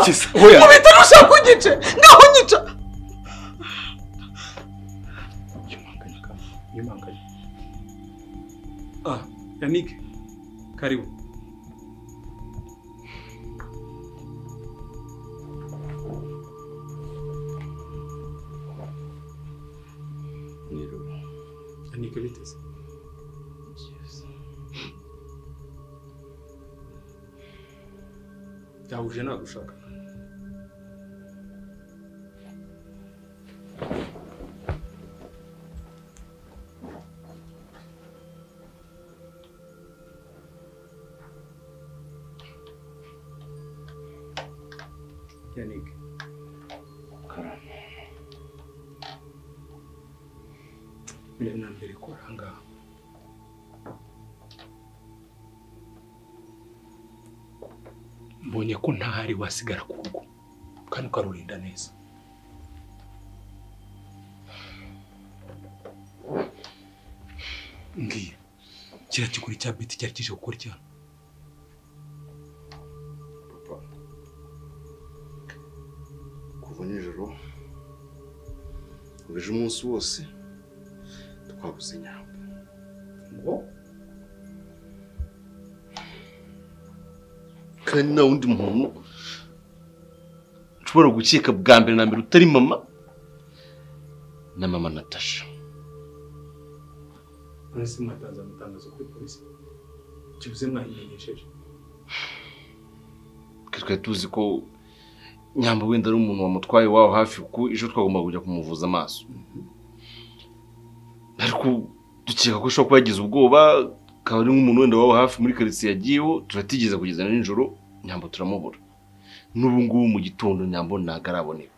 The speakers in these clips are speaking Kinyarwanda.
Kisa. Mubita nushaka kunyica. Ngaho nyica. Yumanganya. Yannick. Karibu. Yannick biteze. Yahuje nagushaka. Yannick. Mbere na mbere ko ahangaha mbonye ko ntahari wasigara ku rugo kandi ukarurinda neza. Ngiye kira kiguri cya Betty cyari kije gukora cyane. Papa, kuva nijoro ejo umunsi wose twabuze Nyambo. Ngo kandi nta wundi muntu nshobora gukeka bwa mbere na mbere utari mama na mama Natasha. Nasi mwatanze amatangazo kuri polisi. Kibuze mwahimenyesheje. Twari tuzi ko Nyambo wenda ari umuntu wamutwaye waho hafi kuko ejo twagomba kujya kumuvuza amaso. Ariko dukeka ko shobora kuba yagize ubwoba akaba ari nk'umuntu wenda waho hafi muri quartier yagiyeho, turatigeza kugeza nijoro Nyambo turamubura. N'ubu ngubu mu gitondo Nyambo nagaraboneka.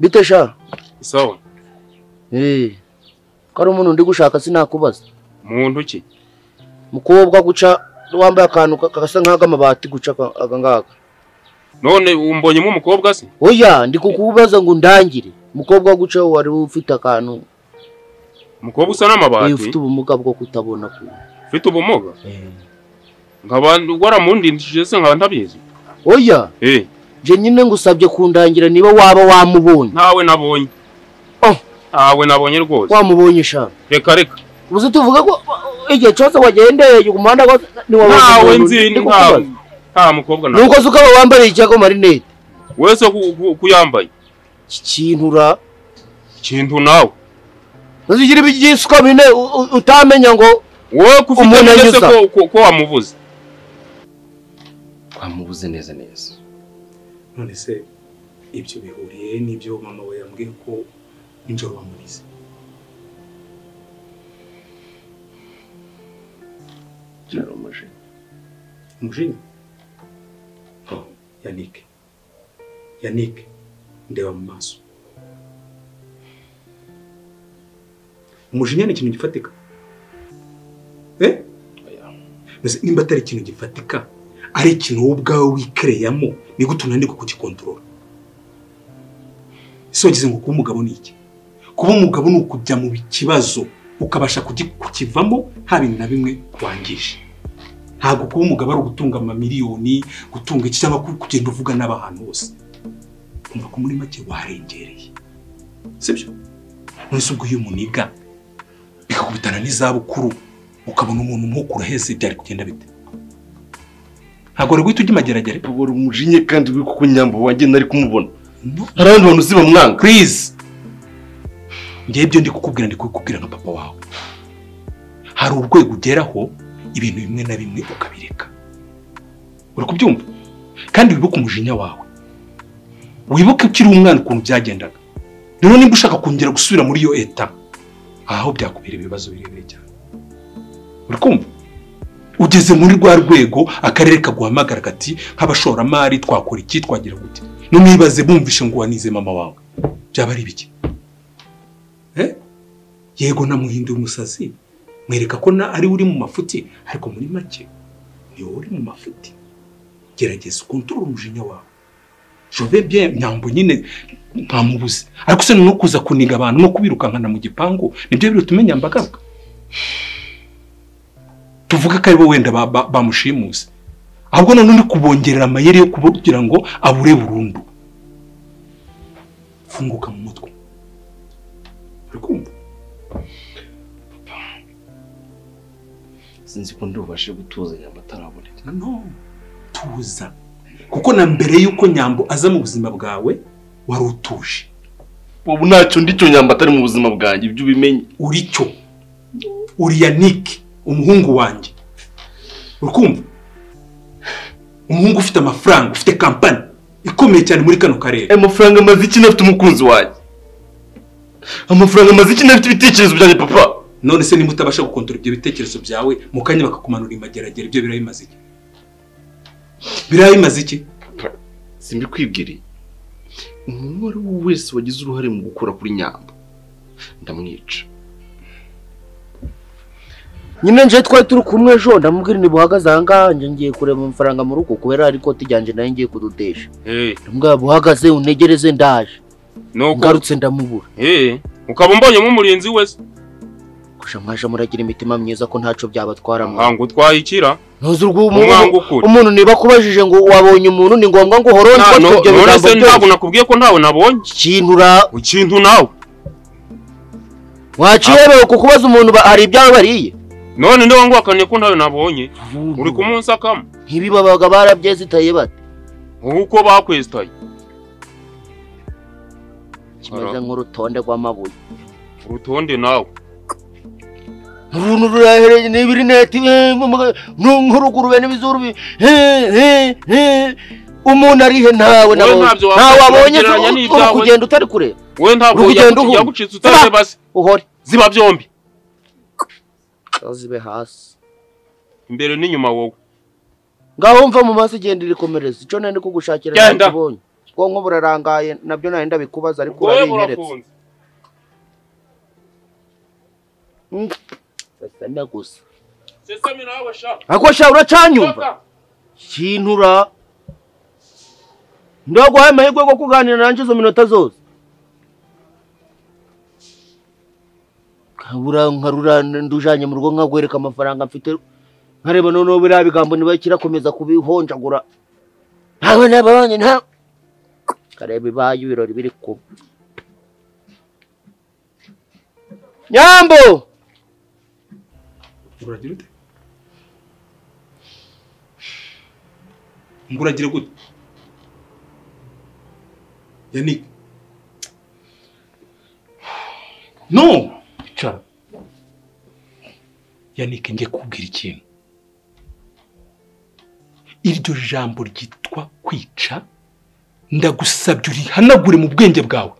Bite sha? Sawa. Kari umuntu ndi gushaka sinakubaza. Muntu ki? Mukobwa guca wambaye akantu kagasa nk'agamabati guca agangaka. None umbonyemo umukobwa se? Oya ndi kukubaza ngo ndangire. Mukobwa guca wari ufite akantu. Mukobwa usa n'amabati. Ufite ubumuga bwo kutabona ku. Ufite ubumuga? Nk'abantu waramundindije se nkaba ntabizi. Oya. Je nyine ngusabye kundangira niba waba wamubonye. Ntawe nabonye. Ntawe nabonye rwose. Wamubonye sha. Reka. Ubuze tuvuga ko igihe cyose wagendeye ku muhanda ko ni wabonye. Ntawe nzi nta mukobwa na. Nuko zuka wambare icyako marinete. Wese kuyambaye. Kintura. Kintu nawe. Uzigira ibigisuka bine utamenya ngo wowe kufite neza ko wamuvuze. Wamuvuze neza neza. None se ibyo bihuriye n'ibyo mama we yambwiye ko injoro wamunize. Jaro maje. Umujinya? Yannick. Ndeba mu maso. Umujinya ni ikintu gifatika. Nimba atari ikintu gifatika, ari ikintu wowe ubwawe wikereyamo, ni gute unanirwa kugikontorora? Ese wagize ngo kuba umugabo ni iki? Kuba umugabo ni ukujya mu kibazo ukabasha kukivamo nta bintu na bimwe wangije. Ntabwo kuba umugabo ari ugutunga amamiliyoni, gutunga iki cyangwa kugenda uvuga n'abantu bose. Umva ko muri make warengereye. Sibyo? None ubwo iyo muniga bikakubitana n'izabukuru ukabona umuntu mukuru hese byari kugenda bite? Ntabwo rero ujye mageragere ubwo umujinya kandi uri kuko Nyambo wanjye nari kumubona. Harandi bantu ziba mwanga. Please. Ngiye byo ndi kukubwira nka papa wawe. Hari urwego ugeraho ibintu bimwe na bimwe ukabireka. Uri kubyumva? Kandi wibuke umujinya wawe. Wibuke ukiri umwana ukuntu byagendaga. Rero nimba ushaka kongera gusubira muri yo eta, aho byakubira ibibazo birebire cyane. Uri kumva? Ugeze muri rwa rwego akarere kaguhamagara gati nk'abashoramari twakora iki twagira gute. Numwibaze bumvishe ngo wanize mama wawe. Byaba ari biki? Yego namuhinduye umusazi. Mwereka ko na ari uri mu mafuti, ariko muri make ni uri mu mafuti. Gerageza ukontorora umujinya wawe. Je vais bien Nyambo nyine ntamubuze. Ariko se no kuza kuniga abantu no kubirukankana mu gipangu, nibyo biro tumenya mbagaruka. tuvuge ko aribo wenda bamushimuse ahubwo none uri kubongerera amayeri yo kugira ngo abure burundu. Funguka mu mutwe. Urikumva? Sinzi ko ndubashe gutuza Nyambo ataraboneka. No, tuza. Kuko na mbere yuko Nyambo aza mu buzima bwawe wari utuje. Ubu ntacyo ndicyo Nyambo atari mu buzima bwanjye ibyo ubimenye. Uri cyo. Uri Yannick, umuhungu wanjye. Urikumva? Umuhungu ufite amafaranga, ufite kampani ikomeye cyane muri kano karere. Amafaranga amaze iki nafite umukunzi wanjye? Amafaranga amaze iki nafite ibitekerezo byanjye papa? None se nimba utabasha gukontorora ibyo bitekerezo byawe mukanya bakakumanura imageragere ibyo birabimaze iki? Birabimaze iki? Simbi kwibwiriye. Umuntu wari wese wagize uruhare mu gukora kuri Nyambo ndamwica. Nyine nje twari turi kumwe ejo ndamubwira ni buhagaze ahangaha ngiye kureba amafaranga mu rugo kubera ari koti ryanje nayo ngiye kudutesha. Ndamubwira buhagaze unegereze ndaje. Ngarutse ndamubura. Ukaba mbonye nk'umurinzi wese. Kusha mwaje muragira imitima myiza ko ntaco byabatwara mu. Ngo twayikira. Ntuzi umuntu niba kubajije ngo wabonye umuntu ni ngombwa ngo horonde ko ibyo bigambo byo. Ntabwo nakubwiye ko ntawe nabonye. Ikintu nawe. Waciyebewe kukubaza umuntu hari ibyawe bariye. None ndo wangwakanye ko ntawe nabonye. Uri kumunsa kam. Ntibibabaga barabyezitaye bate. Uko bakwestaye. Kimaze nk'urutonde rw'amabuye. Urutonde nawe. Uruntu rurahereye n'ibiri neti nk'urugurube n'ibizuru umuntu arihe ntawe wabonye kugenda utari kure. We ntabwo yagucitse utari basi. Uhore. Ziba byombi. Zibe hasi. Imbere n'inyuma wowe. Ngaho mva mu maso genda rikomereza. Ico nende kugushakira nakubonye. Bwonko burarangaye nabyo nari ndabikubaza ariko urabinyeretse. Sesame gusa. Sesame nawe sha. Ako sha uracanyumva. Kintura. Ndogo haye mahirwe go kuganira nanje zo minota zose. Kabura nkarura ndujanye mu rugo nkagwereka amafaranga mfite. Nkareba none bira bigambo nibakira komeza kubihonjagura. Ntawe nabanye nta. Karebe bayu ibirori biri ku. Nyambo. Uragira ute? Nguragira gute? Yannick. No! Cara. Yannick ngiye kubwira ikintu. Iryo jambo ryitwa kwica ndagusabye urihanagure mu bwenge bwawe.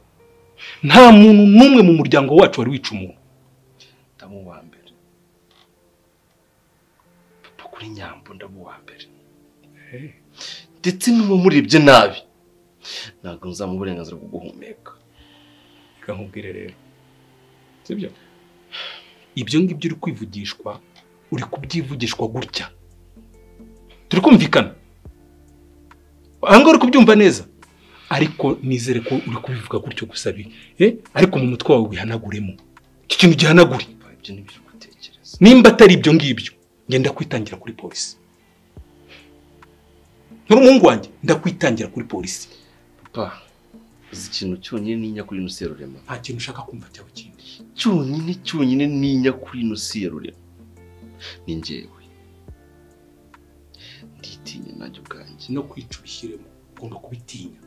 Nta muntu numwe mu muryango wacu wari wica umuntu. Ndamu wa mbere. Papa kuri Nyambo ndamu wa mbere. Ndetse n'uwo murebye nabi. Ntabwo nzamu uburenganzira bwo guhumeka. Reka nkubwire rero. Sibyo? Ibyo ngibyo uri kwivugishwa uri kubyivugishwa gutya. Turi kumvikana. Anga uri kubyumva neza. Ariko nizere ko uri kubivuga gutyo gusabi. Ariko mu mutwe wawe bihanaguremo. Iki kintu gihanagure. Ibyo nibyo gutekereza. Nimba atari ibyo ngibyo ngenda kwitangira kuri polisi. N'umuhungu wanjye ndakwitangira kuri polisi. Papa, uzi ikintu cyonyine ninya kuri Nusi Rurema. Nta kintu ushaka kumva cyawe kindi. Cyonyine ninya kuri Nusi Rurema. Ni njyewe. Nditinya najye ubwanjye no kwica ubishyiremo ugomba kubitinya.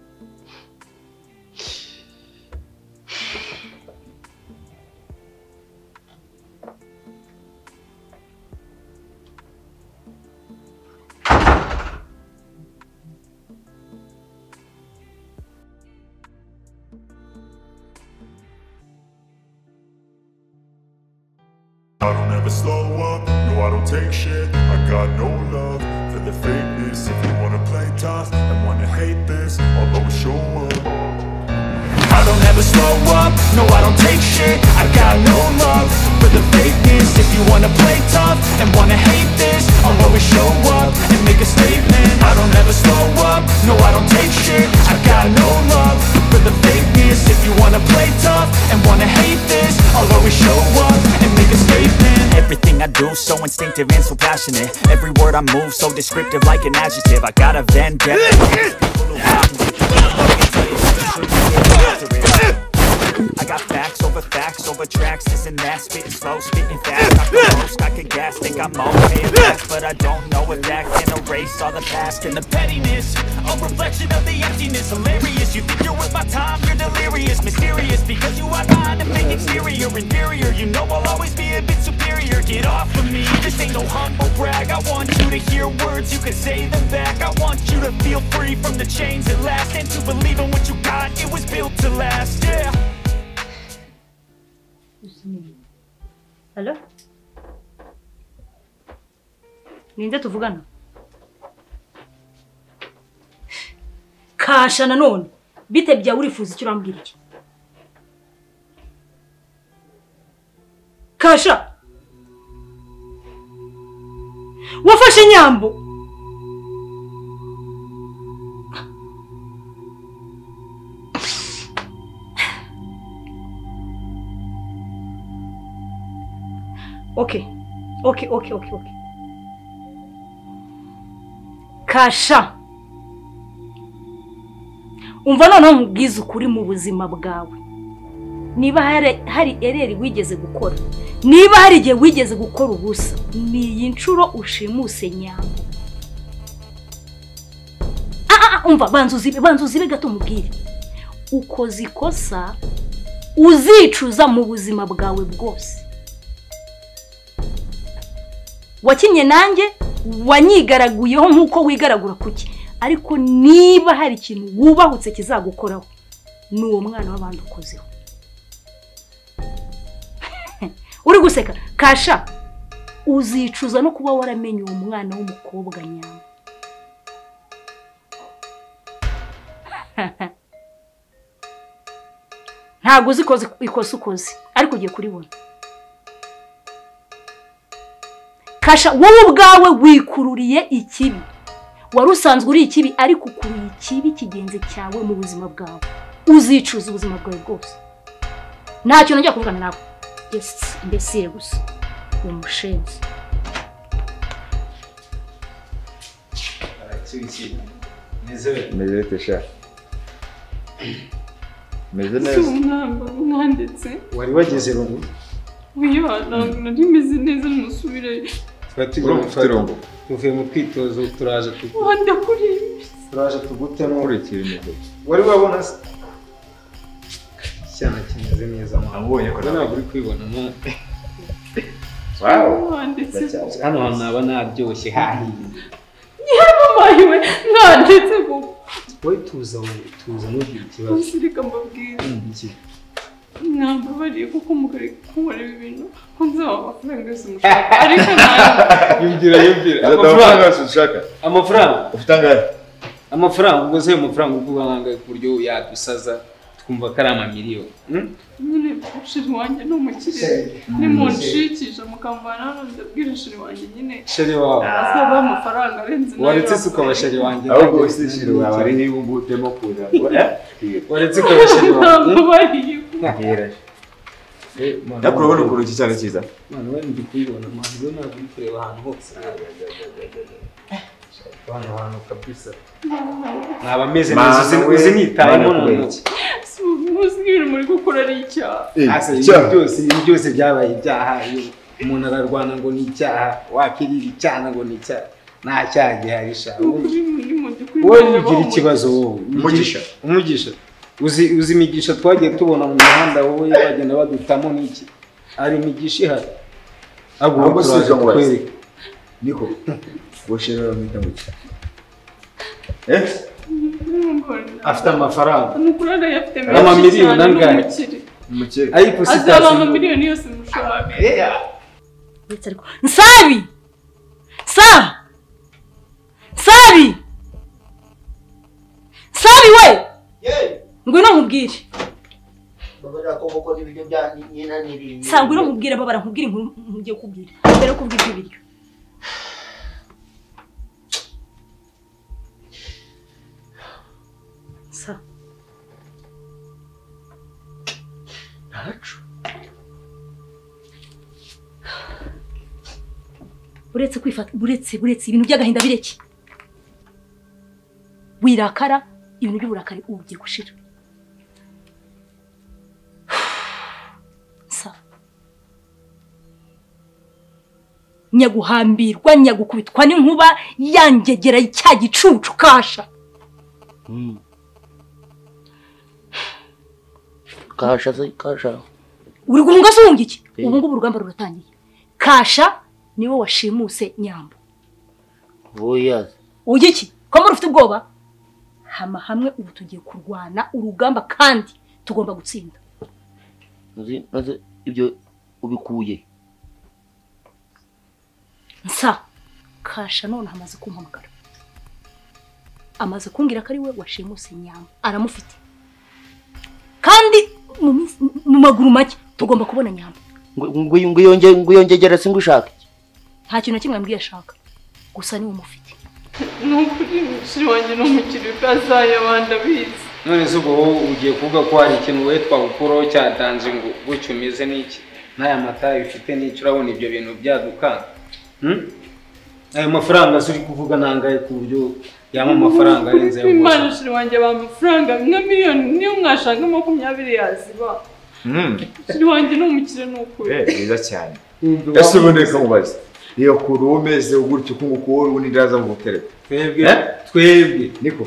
I don't ever slow up, no I don't take shit. I got no love for the fakeness. If you wanna play tough and wanna hate this, I'll always show up. I don't ever slow up, no I don't take shit. I got no love for the fakeness. If you wanna play tough and wanna hate this, I'll always show up and make a statement. I don't ever slow up, no I don't take shit. I got no love for the fakeness. If you wanna play tough and wanna hate this, I'll always show up and make a statement. Everything I do so instinctive and so passionate. Every word I move so descriptive like an adjective. I got a vendetta. I got facts over tracks, this and that, spitting slow, spitting fast. I can roast, I can gas, think I'm okay at last, but I don't know if that can erase all the past and the pettiness. A reflection of the emptiness, hilarious. You think you're worth my time, you're delirious, mysterious, because you are behind a fake exterior, inferior. You know I'll always be a bit superior. Get off of me, this ain't no humble brag. I want you to hear words, you can say them back. I want you to feel free from the chains that last, and to believe in what you got, it was built to last, yeah. Hello? Ninde tuvugana? Kasha nanone bite bya urifuza icyo urambwira iki? Kasha wafashe Nyambo? Okay. Kasha, umva noneho mubwiza ukuri mu buzima bwawe. Niba hari ereri wigeze gukora, niba hari igihe wigeze gukora ubusa, ni iyi nshuro ushimuse Nyambo. Umva banza uzibe gato mubwire. Ukoze ikosa uzicuza mu buzima bwawe bwose. Wakinye nanjye wanyigaraguyeho nkuko wigaragura kuki, ariko niba hari ikintu wubahutse kizagukoraho nuwo mwana w'abandi ukozeho. Uri guseka Kasha, uzicuza no kuba waramenye uwo mwana w'umukobwa Nyambo. Ntago uzikoze ikosa ukoze, ariko ugiye kuribona. Kasha, wowe ubwawe wikururiye ikibi. Wari usanzwe uri ikibi, ariko ukuriye ikibi kigenze cyawe mu buzima bwawe. Uzicuza ubuzima bwawe bwose. Ntacyo nongera kuvugana nawe. Yes, imbesire gusa. Umushenzi. Meze tesha. Meze neza. Mwanditse. Wari wageze rungu? Uyo nari meze neza musubire. Tuvuye mu kwitozo turaje wanda kuri. Turaje tugutemo urekire neza. Wari wabona se? Cyana kimeze neza mwana. Abonye ko ntabwo uri kwibona mwana. Wow. Hano hanaba naryoshye hahiye. Yamabayiwe mwanditse go. Wowe tuza n'ugira ikibazo. Usirika mbabwira. Iki? Namba bari kuko mukore kumara ibintu ko nzaba amafaranga yose mushaka ariko nayo yumvira amafaranga ushaka amafaranga ufite angahe amafaranga ubwo se amafaranga uvuga nanga ku buryo yadusaza twumva karama miliyoni nyine shiri wanjye no mukire ni munshikije mukambana none ndabwira shiri wanjye nyine shiri wawe asaba amafaranga arenze nayo waretse suko abashiri wanjye ahubwo se shiri wawe ari niba ngutemo kuza waretse ko abashiri wawe Nahera. Ndakurabona ukuntu iki cyane cyiza. Mwana we ndi kwibona mwana we ntabwo uri kureba ahantu hose. Hano kabisa. Naba meze neza uzi nitayemo none. Muzi muri gukora ari icyaha. Byose byabaye ibyaha. Umuntu ararwana ngo ni icyaha, wakirira icyaha ngo ni icyaha. Nta cyaha giharisha. Wowe ugira ikibazo wowe. Umugisha. Uzi imigisha twagiye tubona mu muhanda wowe bagenda badutamo niki ari imigisha ihari ahubwo turaje kwereka niko boshera bamita muki afite amafaranga nukurada yafite miliyoni nangahe mukire ariko sitasi ama miliyoni yose mushaka ariko Nsabi we ngwino nkubwire babara ko gukora ibiryo bya nyina niri ngwino nkubwire babara nkubwire ngiye kubwira mbere ko kubwira ibiryo buretse kwifata buretse ibintu by'agahinda bireke wirakara ibintu by'uburakari ugiye gushira sa nyaguhambirwa nyagukubitwa n'inkuba yangegera cya gicucu kasha kasha uri guhunga sunga iki ubu ngubu urugamba ruratangiye kasha niwe washimuse nyambo oya ugiki ko muri ufite ubwoba hama hamwe ubu tugiye kurwana urugamba kandi tugomba gutsinda naze ibyo ubikuye nsa kasha none hamaze kumpamagara amaze kumbwira ko ari we washimuse nyambo aramufite kandi mu maguru make tugomba kubona nyambo ngo yongegera singushaka nta kintu kimwe ambwiye ashaka gusa niwe umufite nukuri mushiri wanjye n'umukiri kazaye bandabizi none se ubwo wowe ugiye kuvuga ko hari ikintu we twagukuraho cyatanze ngo gutyo umeze n'iki n'aya mata bifite n'icyo urabona ibyo bintu byadukanga ayo mafaranga uri kuvuga nangaye ku buryo yama amafaranga arenze yo Imana mushiri wanjye bamafaranga nka miliyoni niyo mwashaka 20 yaziba mushiri wanjye n'umukire n'ukuri biza cyane ese uboneka mubaze iyo kuru umeze ugutyo kunguku wowe ubundi ndaza mu butereko twebwe niko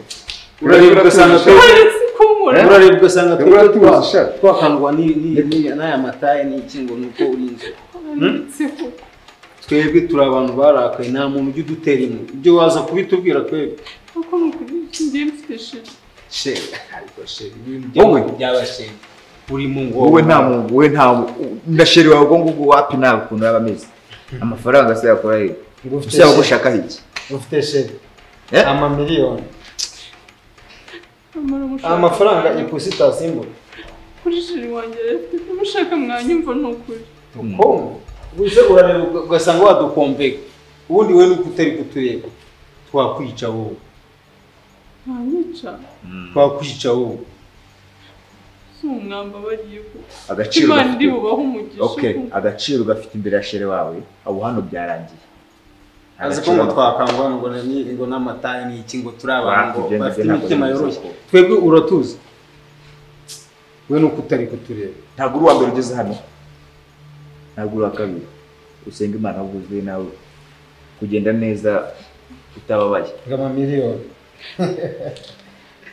urareba ugasanga twakangwa n'aya mataye n'iki ngo nuko urinze twebwe turi abantu barakaye nta muntu ujya udutera imwe ibyo waza kubitubwira twebwe kuko nukuri ngiye mfite sheri ariko sheri wowe byabasheri uri mu ngo wowe nta mungu wowe nta ndasheri wawe ngo ngugu wapi nawe kuntu yaba ameze amafaranga se yakora he ushaka gushaka iki ufite sheri ama miliyoni amafaranga iposita simbo kuri sheri wanjye mushaka mwanyumva n'ukuri uko uze urareba ugasanga wadukombeka ubundi we nuko utari kutureba twakwica wowe twakwica wowe umwamba bariye ko agaciro kandi bubaho umugisha okay agaciro gafite imbere ya shere wawe abo hano byarangiye azi ko twakangwa ngo n'amataye n'iki ngo turabana ngo bafite imitima yoroshye twebwe uratuzi we nuko utari kutureba ntabwo uri wa mbere ugeze hano ntabwo uri wa kabiri usenga Imana ahubwo nawe kugenda neza utababaye ngama miliyoni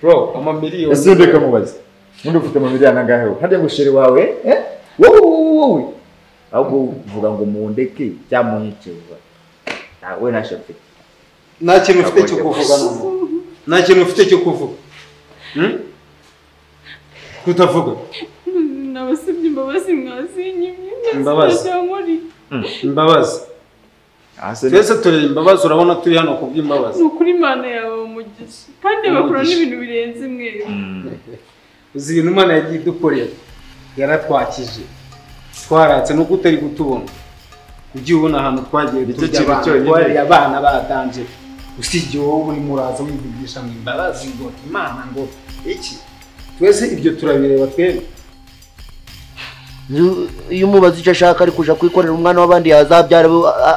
bro ama miliyoni ese ndeka mubaze undi ufite amamiliyoni angahe hajya ngo shere wawe wowe ahubwo uvuga ngo mundeke cyamunyikeza nawe nashafite nta kintu ufite cyo kuvuga nta kintu ufite cyo kuvuga kutavuga nabasabye imbabazi mwazinyimye imbabazi twese turi imbabazi urabona turi hano kubw'imbabazi nukuri Imana yawe umugisha kandi bakora n'ibintu birenze imwe uzi ibintu Imana yagiye dukorera yaratwakije twaratse nuko utari kutubona ugiye ubona ahantu twagiye turya abana batanje usijye wowe uri muraza wivugisha mu imbabazi ngo Imana ngo iki twese ibyo turabireba twebwe iyo umubaza icyo ashaka ari kuja kwikorera umwana w'abandi yazabyara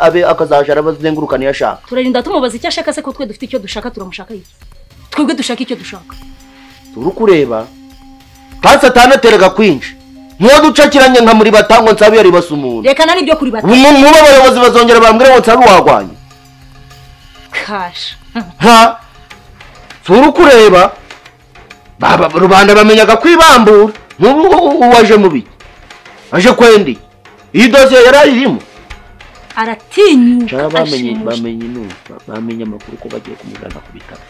abe akazajara bazengurukana iyo ashaka turarinda tumubaza icyo ashaka se ko twe dufite icyo dushaka turamushaka iki twebwe dushaka icyo dushaka turi kureba kandi satani ateraga kwinshi niyo ducakiranye nka muri batango nsabi yari basa umuntu rekana n'ibyo kuri batango muba abayobozi bazongera bambwira ngo nsabi wagwanye kasha turi kureba rubanda bamenyaga kwibambura uwaje mubi aje kwendi iyi dosiye yarayirimo aratinyuka bamenye amakuru ko bagiye kumujyana ku bitaro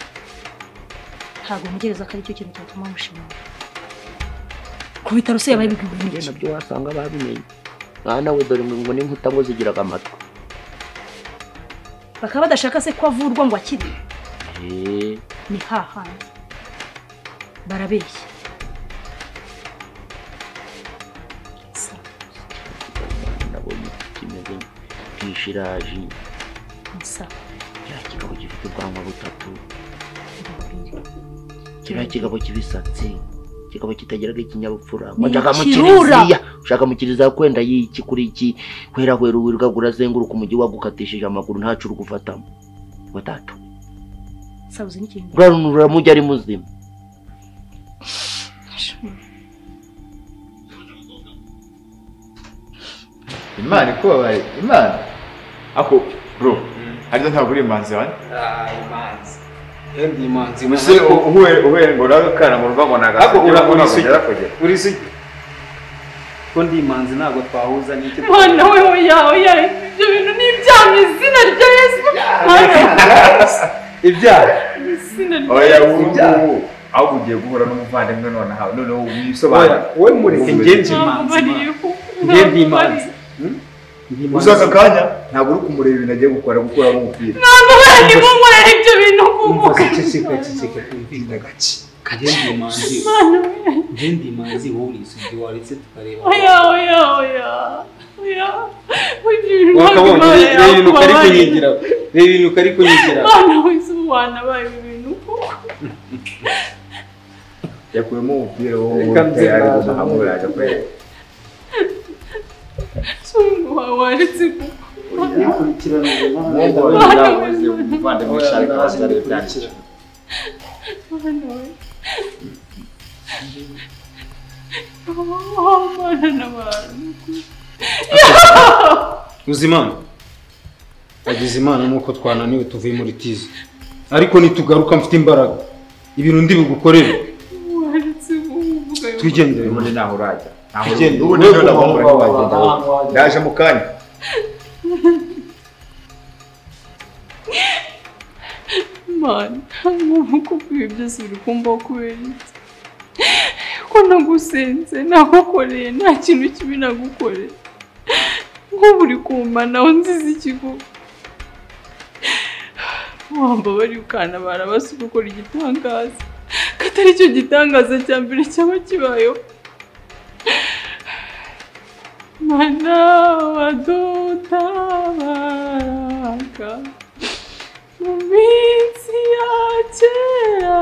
ntabwo mugereza ko ari cyo kintu cyatuma mushimira ku bitaro se yabaye bigubye nabyo wasanga babimenye nawe dore ngo n'inkuta ngo zigiraga amatwi bakaba badashaka se ko avurwa ngo akire ni hahandi barabeshya ishiraji nsa kigabo gifite ubwanwa butatu kiriya kigabo kibisatsi kikaba kitagiraga ikinyabupfura wajyaga mu kiliziya ushaka mu kiliziya kwenda yiki kuri iki kwera wirwa gurazenguruka umujyi wagukatishije amaguru ntacu uri gufatamo batatu sabuze n'ikintu urarunura mujya ari muzima Imana ikubabaye Imana ako bro harizo ntabwo uri imanzi wanjye imanzi ndi imanzi muse uhuye ngo nawe kana mu rugo bonaga ako uri se ko ndi imanzi ntabwo twahuza n'icyo mwana we oya ibyo bintu ni ibyamye izina rya Yesu ibyaha oya ubu aho ugiye guhura n'umuvandimwe noneho wisobanura wowe mureke ngenzi imanzi uzaka kanya ntabwo uri kumureba ibintu agiye gukoramo umupira ntabwo bari mumureba ibyo bintu umva ceceka kumvira gake ngendi imanzi wowe urisugi waretse tukareba oya ibintu kari kunyigira mwana wese umwana baye ibintu yakuyemo umupira wowe ari guhamura aje kwera waretse ukurikirana umuvandimwe ushaka abasirikare byandikira uzimana agize imana nuko twananiwe tuvuye muri tizi ariko nitugaruka mfite imbaraga ibintu ndi bigukorere twigendere muri naho urajya ubu niyo ndabambura ko wagenda ndaje mu kanya mana nkuko ibi byose biri kumbaho kubera iki ko nagusenze nagukoreye nta kintu kibi nagukoreye nk'ubu uri kumana nziza ikigo wambabariye ukanabara basi gukora igitangaza katari cyo gitangaza cya mbere cyaba kibayeho mana wadutabaraga mu minsi ya kera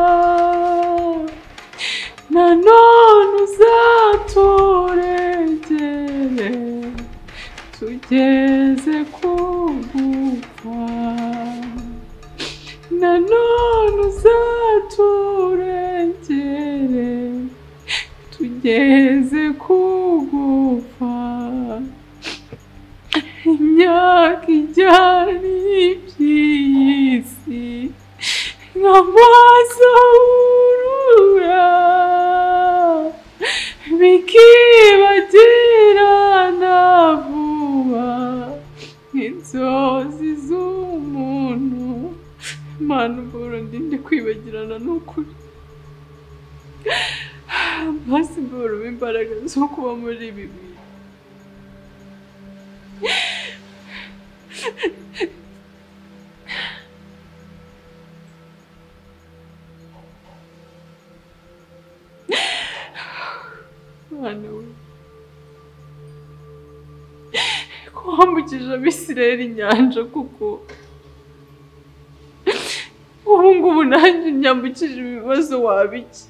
nanone uzaturegere tugeze ku gupfa nanone uzaturegere tugeze ku gupfa imyaka ijyana iby'isi nk'amaso urura bikibagirana vuba nk'inzozi z'umuntu mana ubwo ndi kwibagirana n'ukuri basi mbura imbaraga zo kuba muri ibi bintu mwana we ko wambukije abisirayeli inyanja kuko ubu ngubu nanjye nyambukije ibibazo wabiki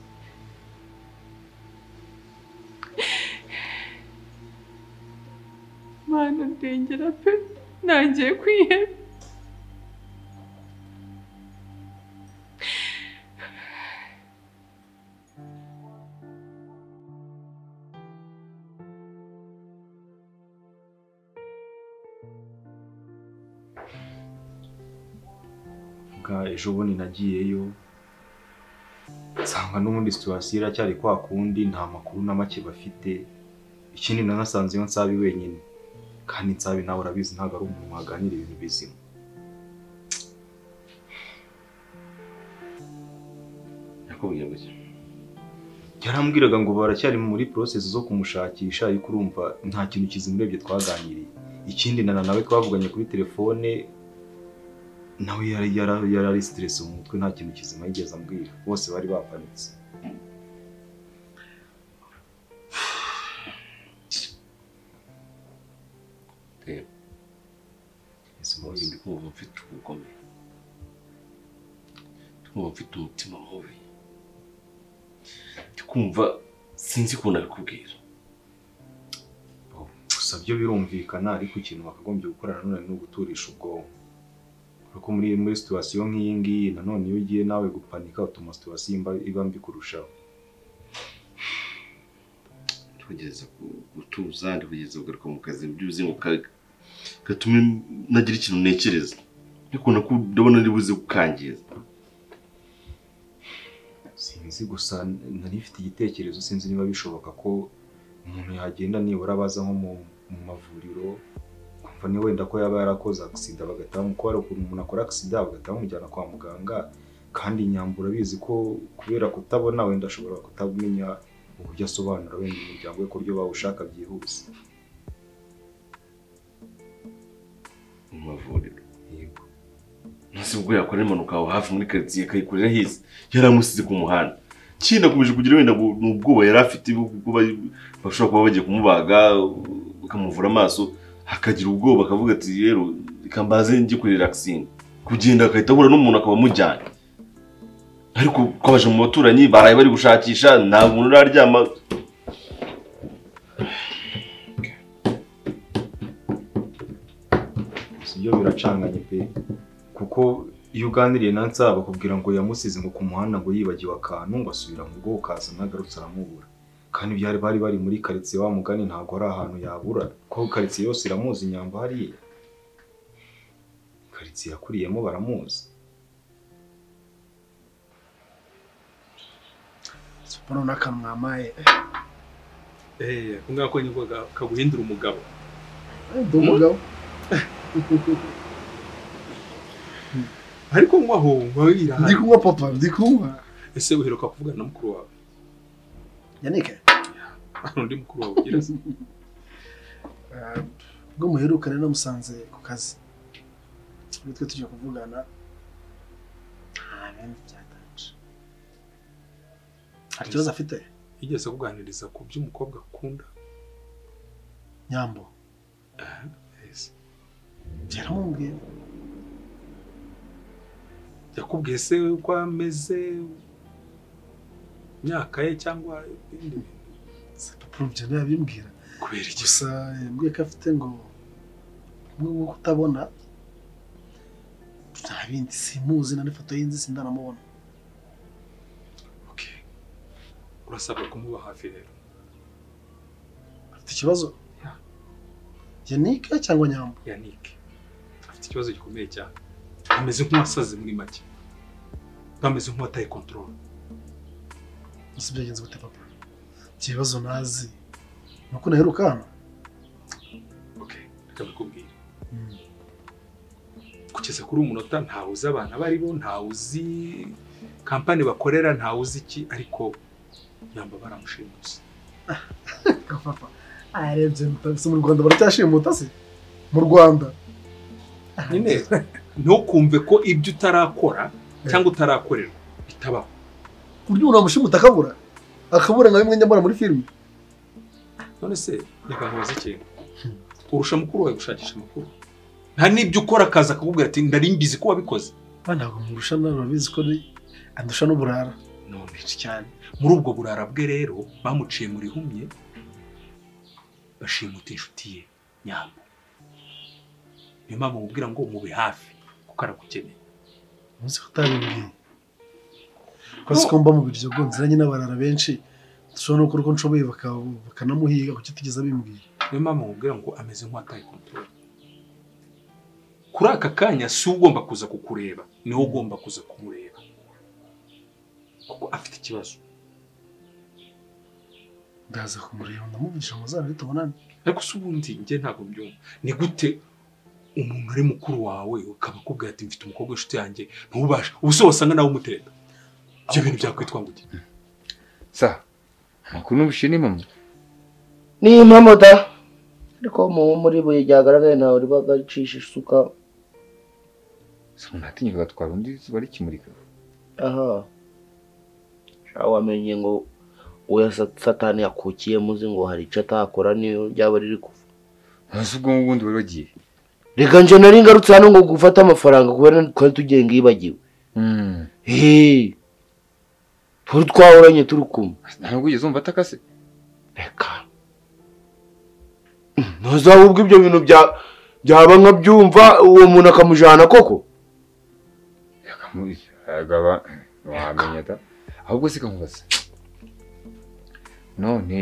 mana ndengera pe nangiye kwiheba ejo bundi nagiyeyo nsanga n'ubundi situwasiyo iracyari kwa kundi nta makuru na make bafite ikindi nanasanze iyo nsabi wenyine kandi nsabi nawe urabizi ntabwo ari umuntu waganira ibintu bizima yakubwiye ngo yarambwiraga ngo baracyari muri process zo kumushakisha ariko urumva nta kintu kizima urebye twaganiriye ikindi nawe twavuganye kuri telefone nawe yari stress mu mutwe nta kintu kizima yigeze ambwira bose bari bapanitse Ese ndi kumva mfite ubugome ndi kumva mfite umutima mubi ndi kumva sinzi ukuntu abikubwira. Gusa byo birumvikana ariko ikintu bakagombye gukora nanone ni uguturisha ubwonko. Kuko muri situation nk'iyi ngiyi nanone iyo ugiye nawe gupanika utuma situation iba mbi kurushaho. Kugeza gutuza ndi kugeza kugaruka mu kazi byuze ngo gatume nagira ikintu nekereza. Ariko ndabona ari buze kukangiza. Sinzi gusa nari mfite igitekerezo sinzi niba bishoboka ko umuntu yagenda nibura baza nko mu mavuriro kumva ni wenda ko yaba yarakoze accident bagatamu ko ari umuntu akora accident bagatamu mujyana kwa muganga kandi Nyambura bizi ko kubera kutabona wenda ashobora kutamenya uburyo asobanura wenda umuryango we ko ryo bawushaka byihuse. Mu mavuriro yego nasi ubwo yakora impanuka aho hafi muri quartier kayikorera hisi yaramusize ku muhanda kinda kubije kugira wenda n'ubwoba yari afite kuba bashobora kuba bagiye kumubaga bakamuvura amaso hakagira ubwoba akavuga ati rero ikambaze ngi kuri relaxing kugenda akahita ahura n'umuntu akaba mujyanye ariko kwabaje mu baturanyi baraye bari gushakisha nta muntu uraryama. Sibyo biracanganye pe kuko iyo uganiriye na Nsaba bakubwira ngo yamusize ngo ku muhanda ngo yibagiwe akantu ngo asubira mu bwo kaza nagarutse aramubura kandi byari bari muri quartier wa mugani ntago ari ahantu yabura ko quartier yose iramuzi Nyambo hariya quartier yakuriyemo baramuzi. Siporo nakamwamaye ungako nyiko kaguhindura umugabo. Umugabo ariko ngwaho ngwira ndi kunywa papa ndi kunywa. Ese uheruka kuvugana na mukuru wawe Yanike? Ndi mukuru wawe ugereza ubwo muherukane namusanze ku kazi nitwe tujya kuvugana bindi byatanje. Hari ikibazo afite? Yigeze kuganiriza ku by'umukobwa akunda Nyambo? Yes. Yaramubwiye? Yakubwiye se uko ameze myaka ye cyangwa ibindi bintu? Papa yabimbwira. Kubera iki? Gusa yambwiye ko afite ngo mwe kutabona nta bindi simuzi na n'ifoto y'inzi sindanamubona. Okay. Urasabwa kumuba hafi rero. Afite ikibazo? Yanike cyangwa Nyambo? Yanike. Afite ikibazo gikomeye cyane. Ameze nk'uwasaze muri make. Ameze nk'uwataye control. Ese byagenze gute papa? Ikibazo nazi. Nuko naherukana. Okay, reka bikubwira. Kugeza kuri umunota ntawuzi abana bari bo, ntawuzi kampani bakorera, ntawuzi iki ariko Nyambo baramushimuse. Papa. Arebye mutase mu Rwanda baracyashimuta se? Mu Rwanda. Nyine ntukumve ko ibyo utarakora cyangwa utarakorera bitabaho. Buryo uramushimuta akabura nka bimwe nyamara muri filime. None se reka nkubaze ikintu. Urusha mukuru wawe gushakisha amakuru. Nta nibyo ukora akaza akakubwira ati ndarimbizi ko wabikoze. Ntabwo murusha narabizi ko andusha n'uburara. No menshi cyane. Muri ubwo burara bwe rero bamuciye muri humye bashimuta inshuti ye Nyambo. Niyo mpamvu mubwira ngo mube hafi kuko aragukeneye. Umunsi utabimbwiye. Kwasi ko mba mu biryo bwo nziranye n'abarara benshi dushobora no gukora uko nshoboye bakanamuhiga kuko kitigeze abimbwiye. Niyo mpamvu mubwira ngo ameze nk'uwataye control. Kuri aka kanya si ugomba kuza kukureba, niwe ugomba kuza kumureba. Kuko afite ikibazo. Ndaza kumureba ndamuvugisha ngo zara bitubonane. Ariko se ubundi njye ntabwo mbyumva. Ni gute umuntu ari mukuru wawe ukaba kubwira ati mfite umukobwa w'inshuti yanjye ntubashe ubuse wasanga nawe umutenda. Ibyo bintu byakwitwa ngo iki? Sa makuru n'ubushini mama. Ni mama da. Ariko muri buye ryagaragaye nawe ribagacisha isuka. Sinatinya gatwara undi bari kimurika. Aha. Wamenye ngo uya satani yakukiye muzi ngo hari ico atakora niyo ryaba riri kuva. Nasugo ngundi bari bagiye. Reka nje nari ngarutse hano ngo gufata amafaranga kubera twari tugenga yibagiwe. Turi twahoranye turi kumwe. Ntabwo ugeze umva atakase. reka ntuzahubwo ibyo bintu byaba nkabyumva uwo muntu akamujana koko akamugaba wamenya ta ahubwo se kamubaza none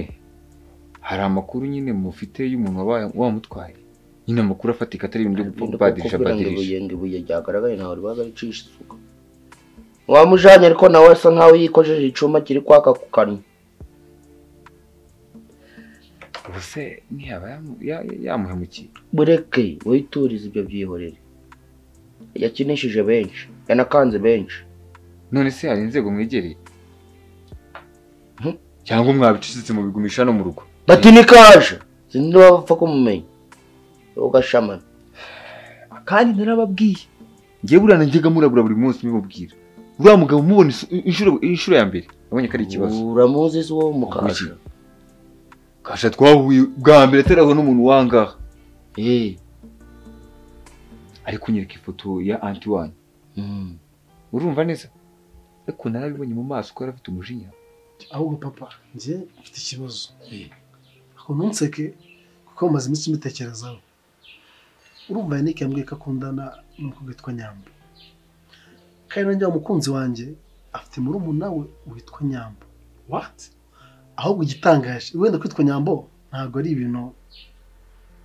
hari amakuru nyine mufite y'umuntu wamutwaye nyine amakuru afatika atari ibintu byo gupadirisha ibuye ryagaragaye ntawe ribaga ricisha isuka wamujanye ariko nawe asa nkaho yikojeje icuma kiri kwaka ku kanwa ubuse ntiyaba yamuhemukiye bureke witurize ibyo byihorere yakinishije benshi yanakanze benshi none se hari inzego mwegereye cyangwa mwabicitse mu bigumisha no mu rugo bati nikaje sindi bapfa kumumenya ugashamana kandi narababwiye ngiye burana njyega murabura buri munsi mubwira uriya mugabo mubona inshuro ya mbere abonye ko ari ikibazo uramuzi se uwo mukasha kasha twahuye bwa mbere teraho n'umuntu wangaha ari kunyereka ifoto ya Antoine urumva neza ariko narabibonye mu maso ko arafite umujinya ahubwo papa njye mfite ikibazo ako ntunseke kuko maze iminsi mbitekerezaho urumva Yannick yambwiye ko akundana n'umukobwa witwa Nyambo kandi nanjye umukunzi wanjye afite murumuna we witwa Nyambo what ahubwo igitangaje wenda kwitwa Nyambo ntabwo ari ibintu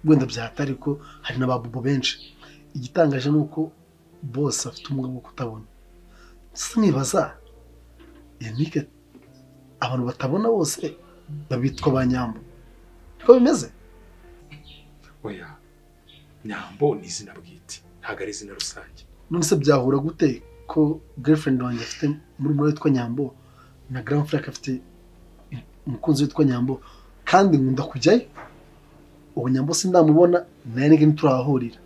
wenda byatari ko hari n'ababubo benshi igitangaje nuko bose afite umugabo wo kutabona sinibaza Yannick abantu batabona bose babitwa ba Nyambo ko bimeze oya Nyambo ni izina bwite ntabwo ari izina rusange none se byahura gute ko girlfriend wanjye afite muri witwa Nyambo na grand frère afite umukunzi witwa Nyambo kandi nkunda kujyayo ubu Nyambo sindamubona na Yannick nturahurira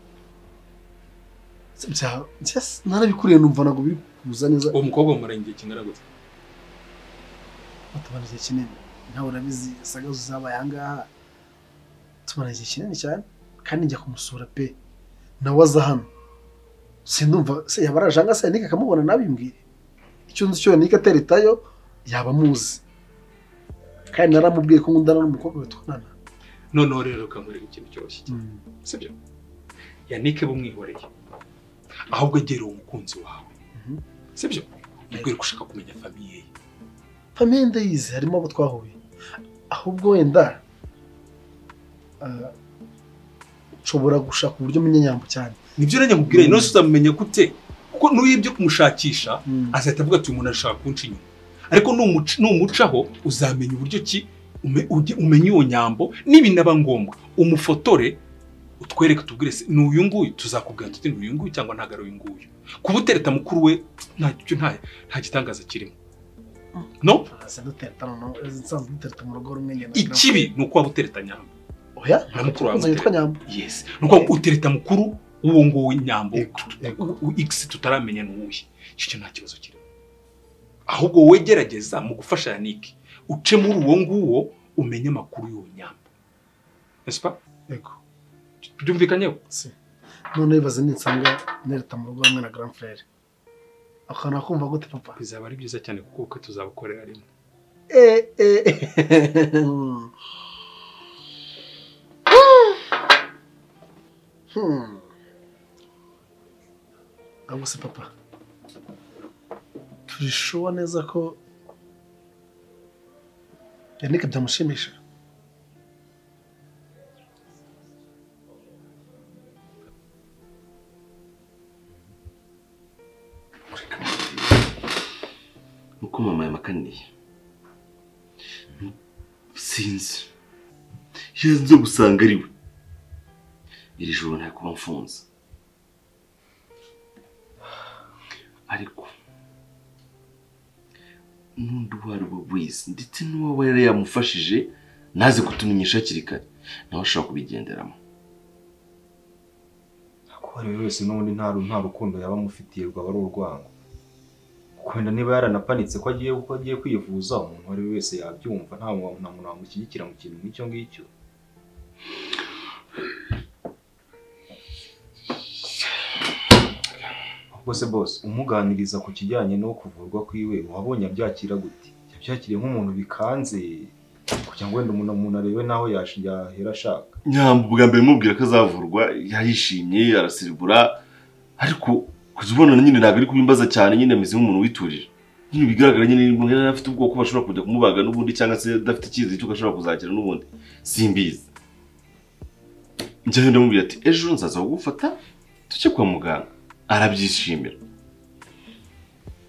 narabikuriye numva ntabwo biri kuza neza uwo mukobwa mu murenge kingana gute tubana igihe kinini nawe urabizi sagazo zabaye ahangaha tubana igihe kinini cyane kandi njya kumusura pe nawe aza hano sindumva se yaba araje ahangaha se Yannick akamubona nabimbwire icyo nzi cyo Yannick ateretayo yaba amuzi kandi naramubwiye ko nkundana n'umukobwa witwa Nana noneho rero kamurega ikintu cyose sibyo Yannick bumwihoreye ahubwo agera umukunzi wawe sibyo ubwire gushaka kumenya famiye ye famiye ndayizi harimo abo twahuye ahubwo wenda nshobora gushaka uburyo menya Nyambo cyane nibyo nanjye nkubwire none uzamumenya gute kuko n'uyibyo kumushakisha azahita avuga ati uyu muntu arashaka kunca inyuma ariko numucaho uzamenya uburyo ki umenye uwo Nyambo n'ibinaba ngombwa umufotore utwereke tubwire se n'uyu nguyu tuzakubwira tuti n'uyu nguyu cyangwa ntago ari uyu nguyu kuba utereta mukuru we nta gitangaza kirimo no ikibi ni uko waba utereta Nyambo oya na mukuru wawe witwa Nyambo yes nuko utereta mukuru uwo nguwo Nyambo x tutaramenya n'uwuhe icyo nta kibazo kirimo ahubwo wowe gerageza mu gufasha Yannick uce muri uwo nguwo umenye amakuru y'uwo Nyambo n'est-ce pas yego byumvikanyeho none bibaze ninsanga nereta mu rugo hamwe na grand frère akana kumva gute papa bizaba ari byiza cyane kuko tuzabakorera rimwe ahubwo se papa turishoba neza ko Yannick byamushimisha uko mama yamakaniye sinzi yazo gusanga ari we iri joro nta kuba mfunze ariko n'undi wari wese ndetse n'uwo yari yamufashije naze kutumenyesha hakiri kare nawe ashobora kubigenderamo ko ari wese n'ubundi nta rukundo yaba amufitiye rwaba ari urwango kwenda niba yaranapanitse ko agiye kwivuza umuntu wari wese yabyumva nta muntu wamushyigikira mu kintu nk'icyo ngicyo bose umuganiriza ku kijyanye no kuvurwa kwiwe wabonye abyakira gute yabyakiriye nk'umuntu bikanze kugira ngo wenda umuntu arebe naho yahera ashaka. Nyambo bwa mbere mubwira ko azavurwa yahishimye arasiribura ariko kuzibona nyine ntabwo ari kubimbaza cyane nyine ameze nk'umuntu witurije. Nyine bigaragara nyine yari afite ubwoko bashobora kujya kumubaga n'ubundi cyangwa se adafite icyizere cyo gashobora kuzakira n'ubundi simbizi. Njyewe ndamubwira ati ejo nzaza kugufata tucye kwa muganga arabyishimira.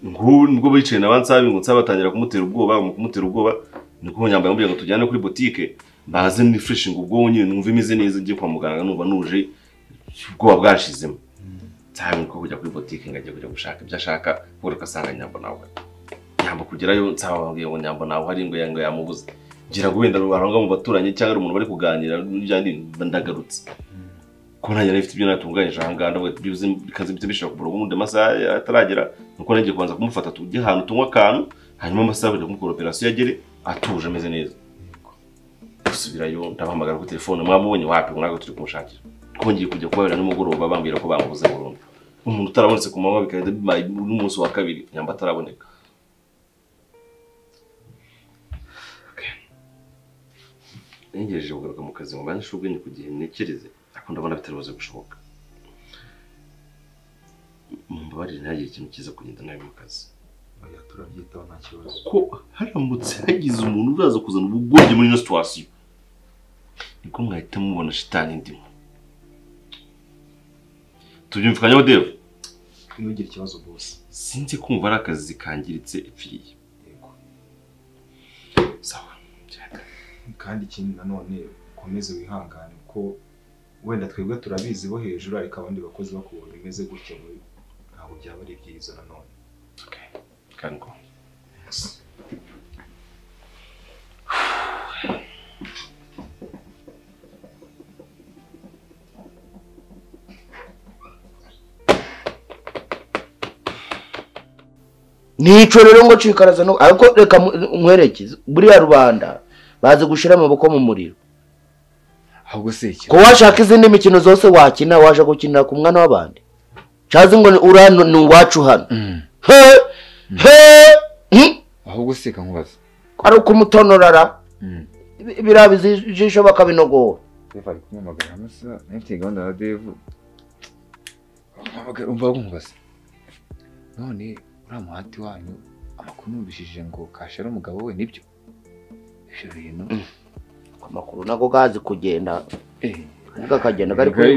Nubwo bicaye n'abansabi ngo nsabatangira kumutera ubwoba niko Nyambo yambwiye ngo tujyane kuri boutique mbaze ni refreshing ubwo nyine numva imeze neza ngiye kwa muganga numva nuje ubwoba bwashizemo. Cyane ko kujya kuri boutique ngajya kujya gushaka ibyo ashaka buri kasanga Nyambo nawe. Nyambo kugerayo nsababwiye ngo Nyambo nawe hari ngo yango yamubuze. Ngira ngo wenda baranga mu baturanye cyangwa umuntu bari kuganira n'ibyo ndagarutse. Ko nanjye nafite ibyo natunganyije ahanganda we byuze bikaze bishaka kubura ubundi amasaha ataragera nuko nagiye kubanza kumufata tujye ahantu tunywa akantu hanyuma amasaha kujya kumukora operation yagere atuje ameze neza. Gusubirayo ndabahamagara kuri telefone mwamubonye wapi ngo ntabwo turi kumushakira. Twongeye kujya kubabera n'umugoroba bambwira ko bamubuze burundu. Umuntu utarabonetse ku manywa bikagenda bibaye n'umunsi wa kabiri Nyambo ataraboneka. Ngejeje kugaruka mu kazi ngo banishe ubwenge ku gihe ntekereze ariko ndabona bitaribuze gushoboka. Mumbabarire ntihagire ikintu kiza kugenda nawe mu kazi. Oya turabyitaho nta kibazo. Ko haramutse hagize umuntu uraza kuzana ubugoryi muri ino situation niko mwahita mubona shitani ndimo. Tubyumvikanyeho Dave? Ntugire ikibazo bose. Sinzi kumva ari akazi kangiritse ipfiriye. Yego. Sawa. Kandi ikindi nanone ukomeze wihangane ko wenda twebwe turabizi bo hejuru ariko abandi bakozi bakubona bimeze gutyo ntabwo byaba ari byiza nanone. Okay. Can go. Yes. Nico rero ngo cikaraza no ariko reka nkwerekeze buriya rubanda baze gushira amaboko mu muriro. Ahubwo se iki? Ko washaka izindi mikino zose wakina waje gukinira ku mwana w'abandi. Chazi ngo urano ni wacu hano. Ahubwo se kankubaza. Ari kumutonorara. Birabizijisho bakabinogora. Sefa kumamagara amasa nafite gahunda ya Dave. Umva kumbaza. None uramuhati wanyu amakuru numvishije ngo kashara umugabo we nibyo. Ibyo bintu amakuru nako gazi kugenda kagenda kari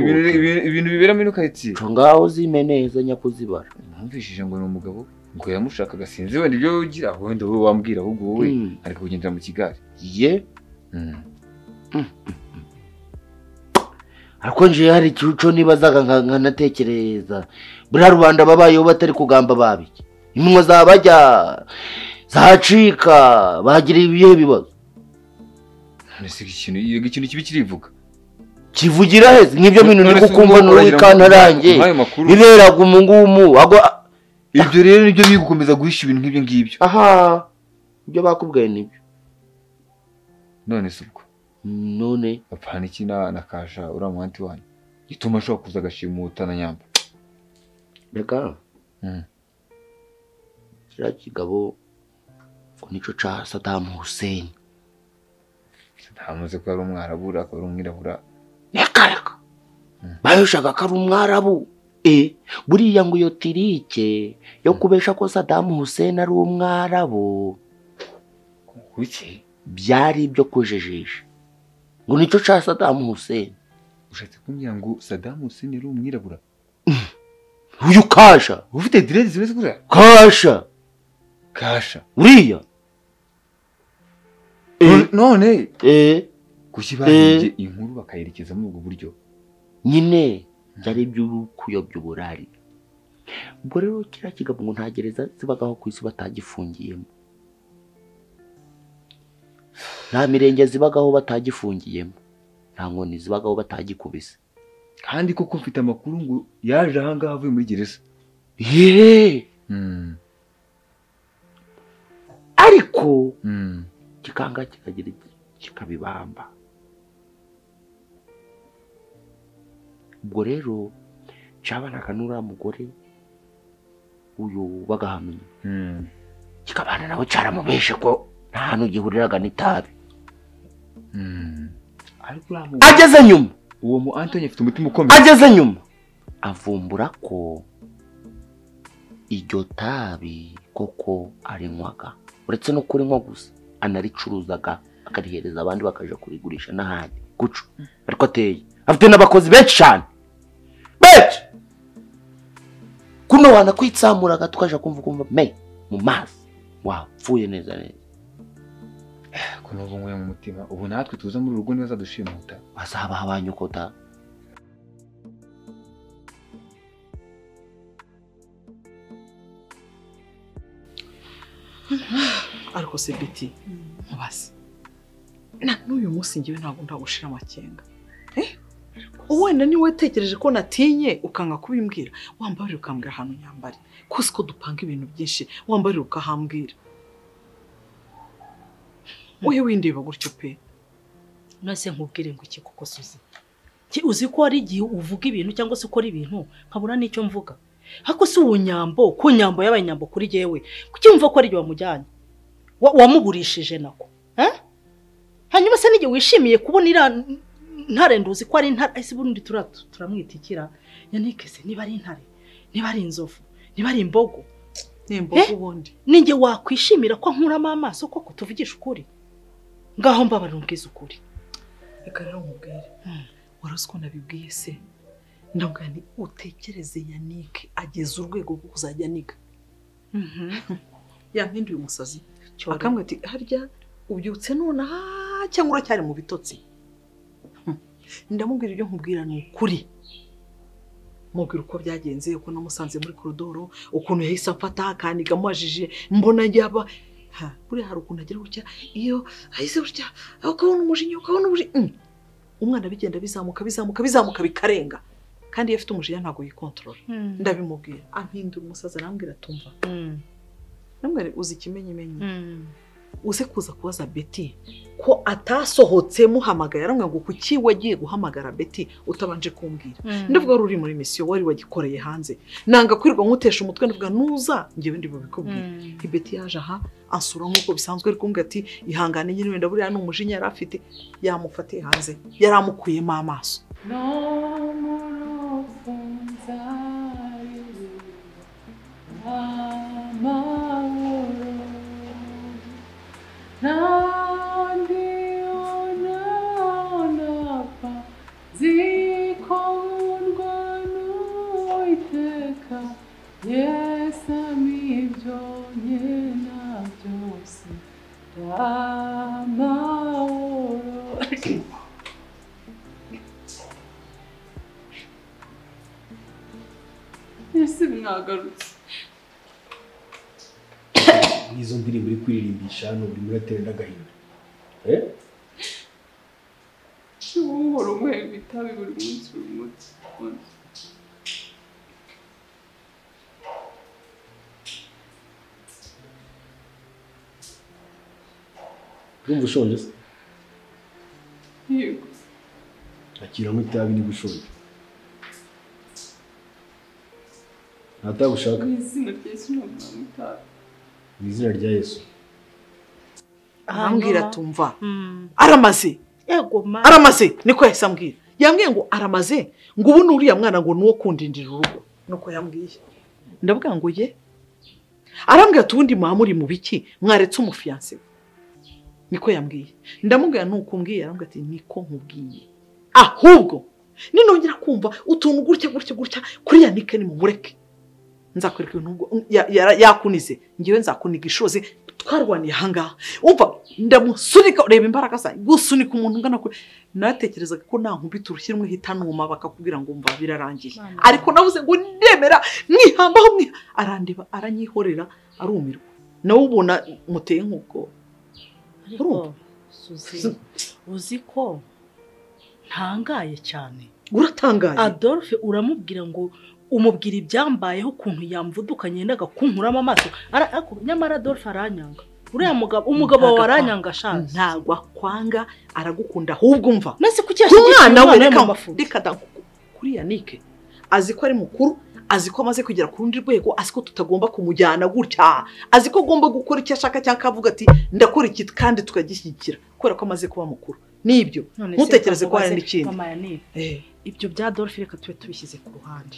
ibintu bibera mino kayitsi. Ngaho zimeneza nyakuzibara. Numvishije ngo ni umugabo ngo yamushakaga sinzi wenda ibyo ugira wenda wowe wambwira ahubwo wowe ariko kugendera mu Kigali. Ye ariko nje hari cyo nibazaga nkanatekereza buriya rubanda babayeho batari kugamba babiki imwe zabajya zacika bagira ibihe bibazo. Nese ikintu kibi kirivuga kivugira heze nk'ibyo bintu ndi kukumva n'uwi kantarange bibera gumungumu ago ibyo rero nibyo bigukomeza guhisha ibintu nk'ibyo ngibyo. Aha ibyo bakubwiye nibyo. None subwo none apana iki na kasha uramuhanti wanyu ituma ashobora kuza gashimuta na Nyambo. Beka kira kigabo ko nico ca Saddam Hussein. Ntamuze ko ari umwarabura ko ari umwirabura. Yakaraka bayoshaka ko ari umwarabu buriya ngo iyo tirike yo kubesha ko Saddam Hussein ari umwarabu kuki byari ibyo kujejisha ngo nico ca Saddam Hussein. Ushatse kumbwira ngo Saddam Hussein ari umwirabura? Uyu kasha ufite dreads zimeze gutya? Kasha uriya none kuki bahimbye inkuru bakayerekeza muri ubwo buryo nyine byari by'ukuyobya uburari. Ubwo rero kira kigabo ngo nta gereza zibagaho ku isi batagifungiyemo, nta mirenge zibagaho batagifungiyemo, nta nkoni zibagaho batagikubise. Kandi koko mfite amakuru ngo yaje ahangaha avuye muri gereza. Ariko kikanga kikagira kikabibamba. Ubwo rero cabanaga n'uriya mugore uyu bagahamenya kikabana nawe caramubeshe ko nta hantu gihuriraga n'itabi. ageze nyuma uwo mu Anthony afite umutima ukomeye. ageze nyuma avumbura ko iryo tabi koko arinywaga, uretse no kurinywa gusa anaricuruzaga akarihereza abandi bakaja kurigurisha n'ahandi guco. Ariko ateye afite n'abakozi benshi cyane benshi, kuno wana kwitsamuraga tukaja kumva me mu mazi wapfuye neza neza. Kuno bunguye mu mutima ubu natwe tuza muri urugo neza dushimuta bazaba abanyukota. Ariko se Betty mubaze na n'uyu munsi ngiwe ntabwo ndagushira amakenga. Wenda ni we tekereje ko natinye ukanga kubimbwira, wambarira ukambwira ahantu nyambare kuko ko dupanga ibintu byinshi, wambarira ukahambwira. Oye windeba gutyo pe. Nase nkubwire ngo iki kuko Suzi. Uzi ko ari igihe uvuga ibintu cyangwa se ukora ibintu nkabura n'icyo mvuga. Hako si unyambo ko nyambo y'abanyambo kuri jewe. Kuki umva ko ari igihe wamujyanye? Wamugurishije nako. Hanyuma se nige wishimiye kubona ntare nduzi ko ari ntare ese bundi turamwitikira. Yanike se niba ari ntare, niba ari inzovu, niba ari imbogo. Nimbogo bundi. Ninge wakwishimira ko nkuramo amaso koko tuvugisha ukuri. Ngaho mbabara umbwiza ukuri. Reka rero nkubwire. Warasiko nabibwiye se. Ndavuga ni utekereze Yanike ageze urwego rwo kuzajya niga. Yampinduye umusazi. Akamwe ati harya ubyutse none cyangwa uracyari mu bitotsi. Ndamubwira ibyo nkubwira ni ukuri. Mubwira uko byagenze, uko namusanze muri koridoro, ukuntu yahise afata akaniga amajije mbona yaba buri hari ukuntu agira gutya iyo ahise gutya akabona umujinya ukabona umwana bigenda bizamuka bikarenga kandi yafite umujinya ntago yikontrola. Ndabimubwira ampindura umusaza arambwira tumva. Namwe uzi kimenyimenyi. Uze kuza kubaza Betty ko atasohotse muhamagara aramwe ngo kuki wagiye guhamagara Betty utabanje kumbwira. Ndavuga ruri muri mission wari wagikoreye hanze. Nanga kwirirwa nkutesha umutwe ndavuga nuza ngiye bindi bubikubwira. Betty yaje aha ansura nkuko bisanzwe ari kumbwira ati ihangane nyine wenda buri hano umujinya yari afite yamufatiye hanze yaramukuyemo amaso. Ese mwagarutse. Nizo ndirimbo uri kuririmbisha hano buri muratera ndagahinda. Ubuhoro muhemba itabi buri munsi. Urumva ushonje se? Yego. Akiramo itabi ni gushonje. Natagushaka. Izina rya Yesu n'amutabi. Izina rya Yesu. Arambwira tumva. Aramaze. Yego ma. Aramaze niko yahise ambwira. Yambwiye ngo aramaze ngo ubu nuriya mwana ngo nuwo kundindira urugo. Nuko yambwiye. Ndavuga ngo ye. Arambwira tundi muri mu biki mwaretse umufiance. Niko yambwiye. Ndamubwira nukumbwiye arambwira ati niko nkubwiye. Ahubwo ninongera kumva utuntu gutya kuri Yanike ni mumureke. Nzakwereka ibintu yakunize ngiwe nzakuniga ishoze twarwaniye hangaha. Umva ndamusunika ureba imbaraga za gusunika umuntu ngana kuri natekerezaga ko nta nkubita urushyirwe hitanuma bakakubwira ngo umva birarangiye. Ariko navuze ngo ndemera mwihambaho arandeba aranyihorera arumirwa. Nawe ubona muteye nk'ubwo. Ariko Suzi uzi ko ntangaye cyane. Uratangaye. Adolphe uramubwira ngo umubwira ibyambayeho ukuntu yamvudukanye ndaga kunkuramo amaso nyamara Adolphe aranyanga. Uriya umugabo waranyanga shanze ntagwa kwanga aragukunda ahubwo umva nase kucyasha umwana we reka kuri Yanike azi ko ari mukuru, azi ko amaze kugera ku rundi rwego, azi ko tutagomba kumujyana gutya, azi ko agomba gukora icyo ashaka cyangwa akavuga ati ndakora iki kandi tukagishyigikira kubera ko amaze kuba mukuru. nibyo ntutekereze ko hari n'ikindi mama yani ibyo bya Adolphe reka tube tubishyize ku ruhande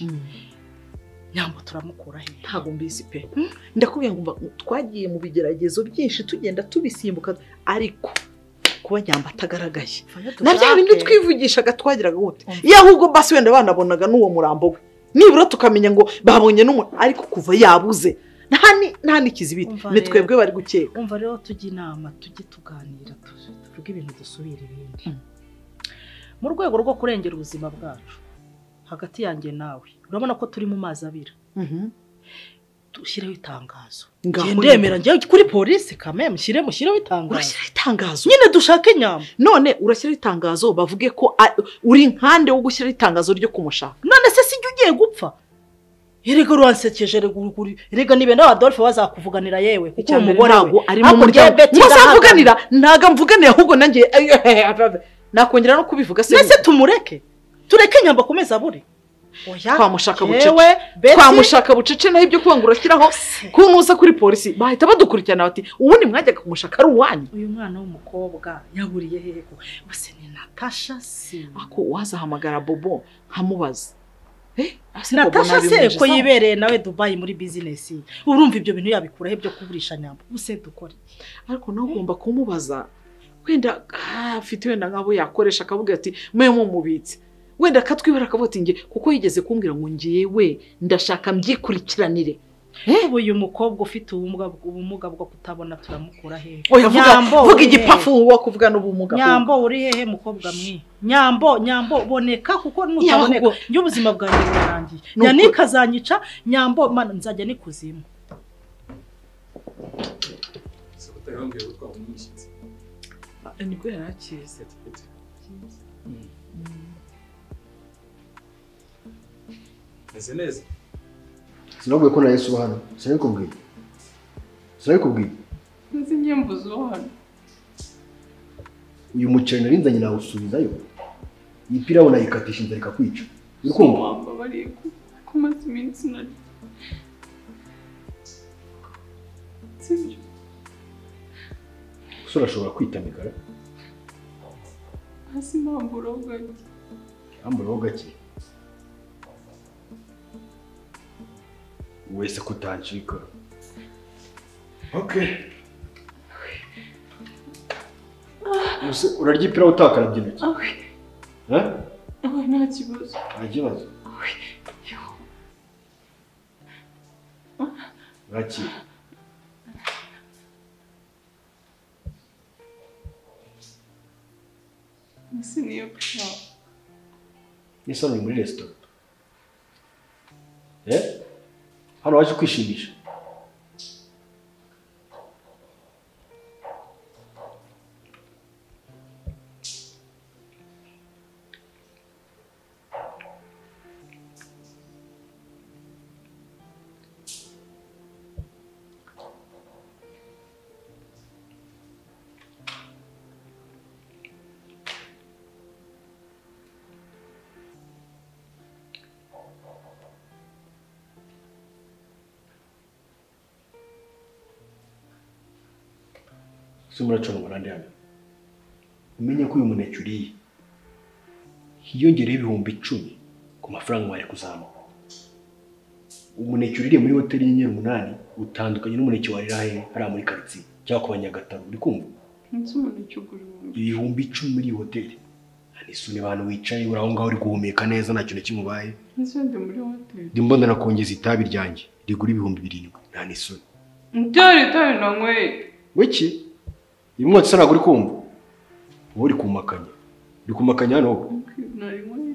Nyambo turamukura he ntago mbizi pe ndakubwiye ngo twagiye mu bigeragezo byinshi tugenda tubisimbuka ariko kuba Nyambo atagaragaye nabyo bindi twivugishaga twagiraga gute iyo ahubwo basi wenda banabonaga n'uwo murambo we nibura tukamenya ngo babonye n'umuntu ariko kuva yabuze nta nikizibiti nitwebwe bari gukeka umva rero tujye inama tujye tuganira tuvuge ibintu dusubira ibindi mu rwego rwo kurengera ubuzima bwacu hagati yanjye nawe urabona ko turi mu mazi abira dushyireho itangazo ndemera njye kuri polisi kame mushyireho itangazo urashyiraho itangazo nyine dushake Nyambo none urashyiraho itangazo bavuge ko uri nkande wo gushyiraho itangazo ryo kumushaka none se sijye ugiye gupfa Erega ruansekeje erega nibenda Adolphe bazakuvuganira yewe kuko umugore ntago ari mu muryango muzavuganira ntaga mvuganira ahubwo nanjye nakongera no kubivuga se tumureke tureke Nyambo komeza buri twamushaka bucece naho ibyo kwangura shyiraho kunuza kuri polisi bahita badukurikirana bati ubundi mwajyaga kumushaka ari uwanyu uyu mwana w'umukobwa yaburiye hehe ko bose ni Natasha si ako wazahamagara Bobo nkamubaza Natasha se ko yibereye nawe Dubai muri business urumva ibyo bintu yabikuraho byo kuburisha Nyambo buse dukore ariko nawe ugomba kumubaza wenda afite wenda nkabo yakoresha akavuga ati mwe mubitse wenda katwibara akavuga nge kuko yigeze kumbwira ngo ngiyewe ndashaka mbyikurikiranire uyu mukobwa ufite ubumuga bwo kutabona turamukura hehe Nyambo vuga igipafu wo kuvuga n'ubumuga Nyambo uri hehe mukobwa mwe Nyambo boneka kuko nutaboneka njye ubuzima bwanjye burangiye yanika azanyica Nyambo mana nzajya nikuzimu nibwo yarakize Neze neza. Sinabwiye ko na Yesu hano. Sinabikubwiye. Nzi Nyambo zo hano. Uyu muceri narinzanye nawe usubizayo. Iyi pira unayikatisha inzara ikakwica. Uri kumva? Mama bari kumaze iminsi nari. Sibyo. Usura ashobora kwitamika. Hasi nambura gake. Ambura gake. Wese kutancika. Okay. Urarya ipira utakarabye intoki. Nta kibazo. Nta kibazo. Raki. Niyo pia. Nisa ni muri restaurant. Hano waje kwishimisha. Sumuracona umurande hano. Umenye ko uyu muneke uriye. Hiyongereho ibihumbi 10 ku mafaranga wari kuzamuka. Umuneke uririye muri hoteli y'inyenyeri 8 utandukanye n'umuneke warira he hari muri quartier cyangwa ku Banyagataro uri kumva? Nzi umuneke ugura ibihumbi 10 muri hoteli. Anisune abantu wicaye uraho ngaho uri guhumeka neza nta kintu kimubaye. Nzi ndi muri hoteli. Ndimbona nakongeza itabi ryanjye rigura ibihumbi 7. Nta nisune. Ndari itabi nanyweye. Wiki? Imwotsi sana guri kumva. Uri kumakanya. Uri kumakanya hano. Nari mwe.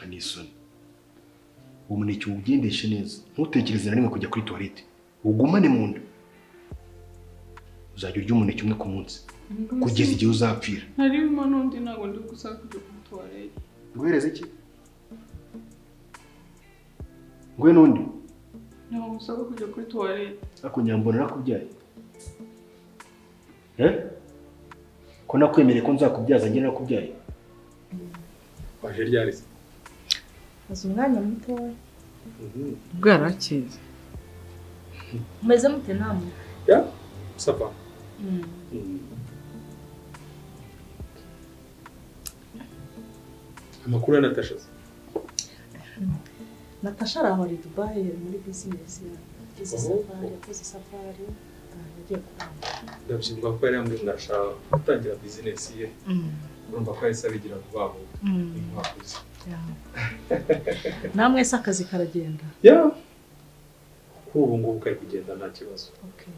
Anisone. Umuneke ugendeshe neza. Ntutekereze na rimwe kujya kuri toilette. Ugumane mu nda. Uzajya urya umuneke umwe ku munsi. Kugeza igihe uzapfira. Nari manundi nago ndi gusaka kujya kuri toilette. Nguhereze iki? Ngwe nundi. Nago gusaka kujya kuri toilette. Ako Nyambona nakubyaye. Ko nakwemereye ko nzakubyaza nge nakubyaye. Waje ryari se? Azu umwanya muto. Bwarakize. Meze mute namwe? Ya? Sapa. Amakuru ya Natasha. Natasha arahora i Dubai muri business yakoze safari yagiye kuramba. Ndabyumva ko yari yambwiye ndashaka gutangira business ye. Urumva ko yahise abigira vuba vuba. Inkwakuzi. Namwe se akazi karagenda? Ya. Kuri ubu ngubu kari kugenda nta kibazo. Okay.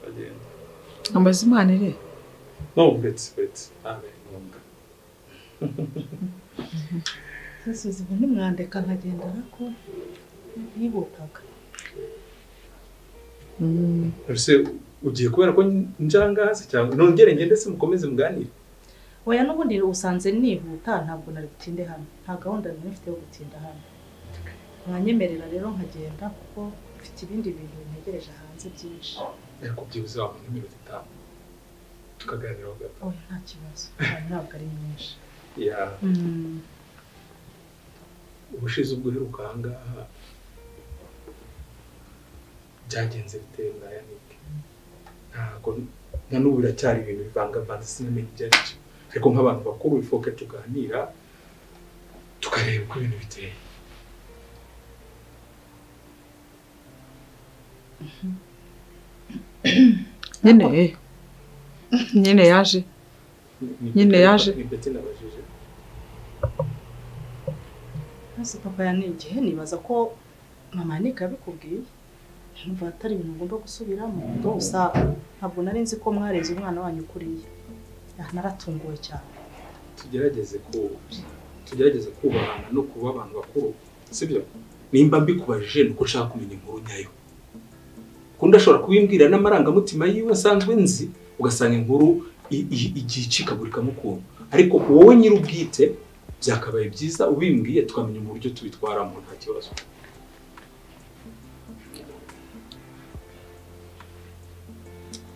Agenda. Ambaza Imana ire? No, wait. Amen. Sasa zibone mwandeka nkagenda ariko nibutaga. Ese ugiye kubera ko njangazi cyangwa nongere ngende se mukomeze muganire? Oya n'ubundi usanze nihuta ntabwo nari gutinde hano. Nta gahunda nifite yo gutinda hano. Mwanyemerera rero nkagenda kuko mfite ibindi bintu ntegereje hanze byinshi. Ariko byibuze wa minota 5. Tukaganiraho gato. Oya nta kibazo. Ntabwo ari nyinshi. Ya. Ubushize ubwo heruka ahangaha byagenze bitewe na Yannick. Ntabwo na n'ubu biracyari ibintu bivangavanze sinamenye ibyo ari byo. Ariko nk'abantu bakuru bifoke tuganira tukareba uko ibintu biteye. Nyine yaje. Ni Betty nabajije. Hasi papa yanigiye nibaza ko mama Yannick yabikubwiye. Numva atari ibintu ngomba gusubiramo. Gusa ntabwo nari nzi ko mwareze umwana wanyu kuriye. Naratunguwe cyane. Tugerageze kubahana no kuba abantu bakuru. Sibyo? Nimba mbikubajije nuko nshaka kumenya inkuru nyayo. Kundi ashobora kubimbwira n'amarangamutima yiwe asanzwe nzi ugasanga inkuru igicika buri kamukuntu. Ariko wowe nyiri ubwite byakabaye byiza ubimbwiye tukamenya mu buryo tubitwaramo nta kibazo.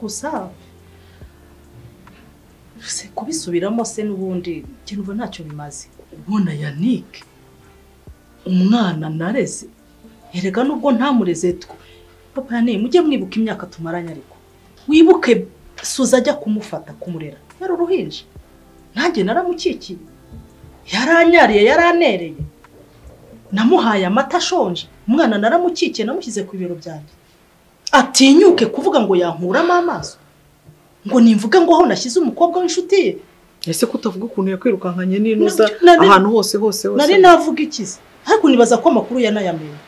Gusa se kubisubiramo se n'ubundi kintu ntacyo bimaze. Ubona Yannick umwana nareze erega nubwo ntamureze twa papa Yannick mujye mwibuka imyaka tumaranye ariko wibuke Suza ajya kumufata kumurera yari uruhinja nanjye naramukikiye yaranyariye yaranereye namuhaye amata ashonje umwana naramukikiye namushyize ku bibero byanjye atinyuke kuvuga ngo yankuramo amaso ngo nimvuge ngo aho nashyize umukobwa w'inshuti ye. Ese kutavuga ukuntu yakwirukankanye n'inuza ahantu hose nari navuga ikize ariko nibaza ko amakuru yanayamenye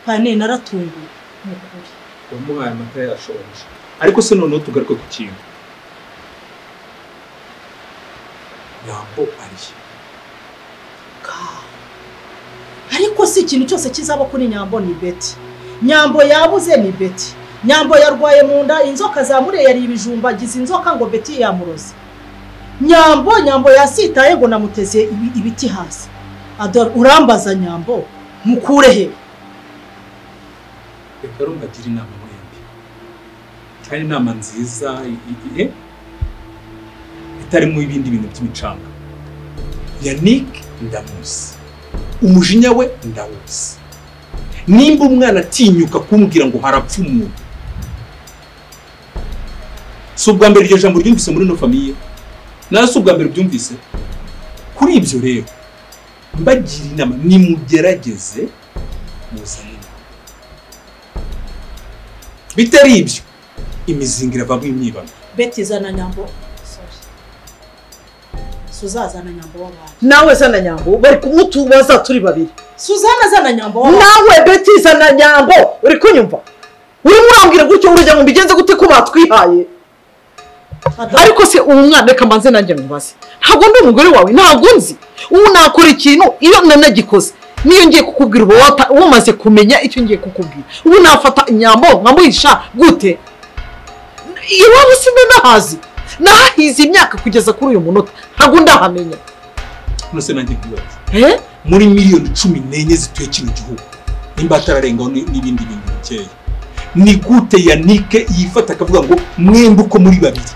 kandi naratunguye mukuri wamuhaye amata yashonje. Ariko se noneho tugaruke ku kintu Nyambo ariye ariko si ikintu cyose kizaba kuri Nyambo ni Betty. Nyambo yabuze ni Betty. Nyambo yarwaye mu nda inzoka zamuriye yari ibijumba gize inzoka ngo Betty yamuroze. Nyambo yasitaye ngo namuteze ibiti hasi. Adore urambaza Nyambo mukure he? Reka rumbagira inama mwembi. Kandi inama nziza itarimo ibindi bintu by'imicanga. Yannick ndamuzi. Umujinya we ndawuzi. Nimba umwana atinyuka kumbwira ngo harapfa umuntu. Si ubwa mbere iryo jambo ryumvise muri no famille. Nasi ubwa mbere byumvise. Kuri ibyo rero mbagira inama nimugerageze muzane. Bitari ibyo imizingira bava imyibano. Betty zana Nyambo. Suzazana Nyambo w'abantu. Nawe zana Nyambo bari kumutubaza turi babiri. Suzana zana Nyambo w'abantu. Nawe Betty zana Nyambo uri kunyumva? Uri murambwira gutyo urujya ngo mbigenze gute ko batwihaye? Ariko se umwana reka manze nanjye mubaze. Ntabwo ndi umugore wawe ntabwo nzi. Ubu nakora ikintu iyo nanagikoze. Niyo ngiye kukubwira ubu umaze kumenya icyo ngiye kukubwira. Ubu nafata Nyambo nkamuhisha gute? Iwabo sinahazi. Nahize imyaka kugeza kuri uyu munota. Ntabwo ndahamenya. Nose nanjye kubaza. Muri miliyoni 14 zituye kino gihugu. Nimba atararengaho n'ibindi bintu bikeya. Ni gute Yannick yifata akavuga ngo mwembe uko muri babiri.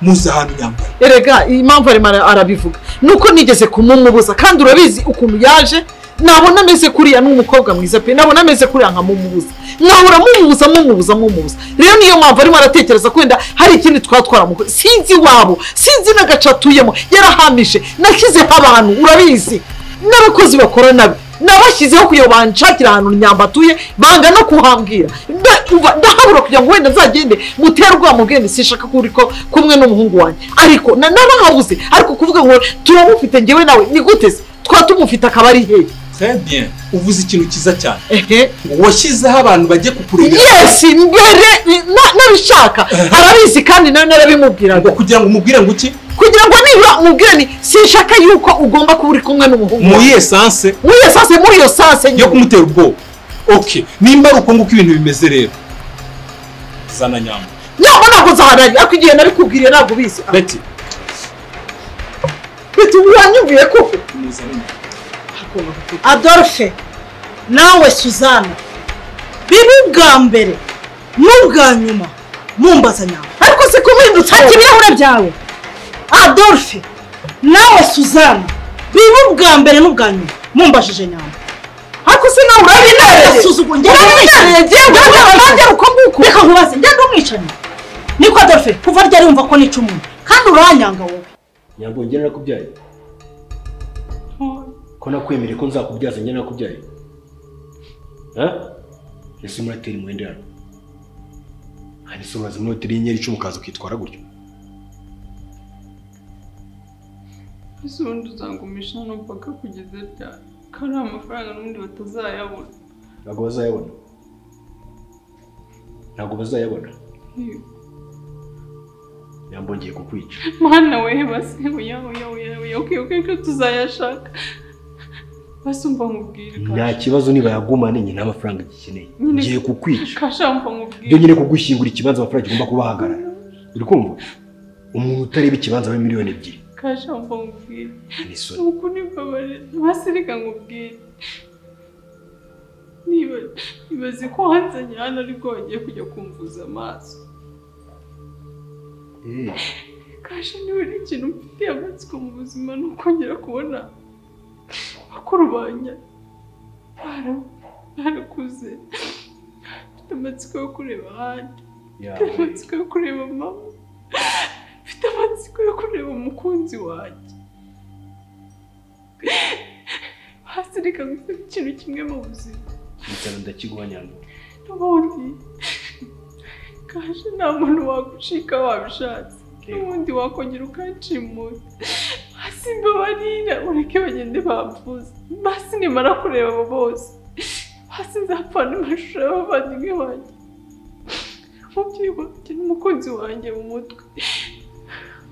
Muza hano Nyambo. Erega impamvu ari arabivuga. Nuko nigeze kumumubuza kandi urabizi ukuntu yaje nabona ameze kuriya n'umukobwa mwiza pe nabona ameze kuriya nkamumubuza nkahora mumubuza rero niyo mpamvu arimo aratekereza ko wenda hari ikindi twatwaramukoze sinzi wabo sinzi n'agace atuyemo yarahamije nashyizeho abantu urabizi n'abakozi bakora nabi nabashyizeho kugira banshakira ahantu nyamba atuye banga no kuhambwira ndahabura kugira ngo wenda nzagende mutere urwamo bwende sinshaka kuri ko kumwe n'umuhungu wanjye ariko nabahabuze ariko kuvuga ngo turamufite ngewe nawe ni gute se twatumufite akaba ari hehe très bien uvuze ikintu kiza cyane washyizeho abantu bagiye kukureba yes mbere nabishaka arabizi kandi nawe narabimubwira ngo kugira ngo umubwire ngo iki kugira ngo nibura umubwire ni sinshaka yuko ugomba kuba uri kumwe n'umuhungu muri essence muri iyo sanse yo kumutera ubwoba okay nimba ari uko nguko ibintu bimeze rero zana nyamba ntabwo zaharari ariko igihe nabikubwiriye ntabwo ubizi Betty wanyumviye koko Adolphe nawe Suzana bibi bwa mbere n'ubwa nyuma mumbaza nyamba ariko se kumindutse ati ibirahure byawe Adolphe nawe Suzana bibi bwa mbere n'ubwa nyuma mumbajije nyamba ariko se nawe urabinere suzugura ngende uko nguko reka nkubaze ngende umwicanye niko Adolphe kuva ryari wumva ko nica umuntu kandi uranyanga wowe nyambo ngene nakubyaye ko nakwemereye ko nzakubyaza ngene nakubyaye ese muratera imwende hano hani se uraza muri hoteli y'inyenyeri icumi ukaza ukitwara gutyo ese ubundi uzangumisha hano mpaka kugeza ryari kandi amafaranga n'ubundi batazayabona ntabwo bazayabona nyambo ngiye kukwica mwana we basi oya okay tuzayashaka basumva nkubwire nta kibazo niba yagumane nyine amafaranga gikeneye ngiye kukwica kashamva nkubwire byo nyine kugushyingura ikibanza amafaranga kigomba kubahagarara uri kumva umuntu utareba ikibanza we miliyoni 2 kashamva nkubwire uko nibabare basirika nkubwire nibaze ko hanzanye hano ariko wagiye kujya kumvuza amaso kasha niwe ikintu mfitiye amatsiko mu buzima ni ukongera kubona bakuru banya barakuze mfite amatsiko yo kureba ahandi mfite amatsiko yo kureba mama mfite amatsiko yo kureba umukunzi wanjye hasirika ngufite ikintu kimwe mu buzima cyane ndakigwanyana n'ubundi kasha nta muntu wagucika wabishatse n'ubundi wakongera ukancimuta hasi mbabarira ureke bagende bamvuze basi nimara kureba abo bose hasi nzapfana amashusho y'abavandimwe banjye umubyeyi wanjye n'umukunzi wanjye mu mutwe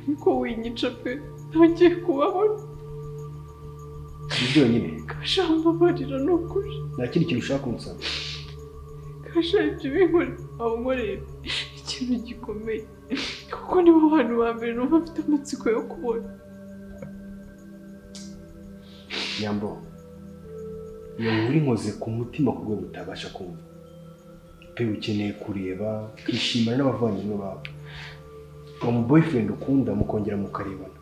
ariko winyica pe ntagiye kubabona ibyo nyine kasha mbabarira ni ukuri nta kindi kintu ushaka kunsaba kasha ibyo binkore abonkorera ikintu gikomeye kuko nibo bantu ba mbere numva mfite amatsiko yo kubona nyambo iyo nkuru inkoze ku mutima ku rwego utabasha kumva pe ukeneye kureba kwishimana n'abavandimwe bawe uwo boyfriend ukunda mukongera mukarebana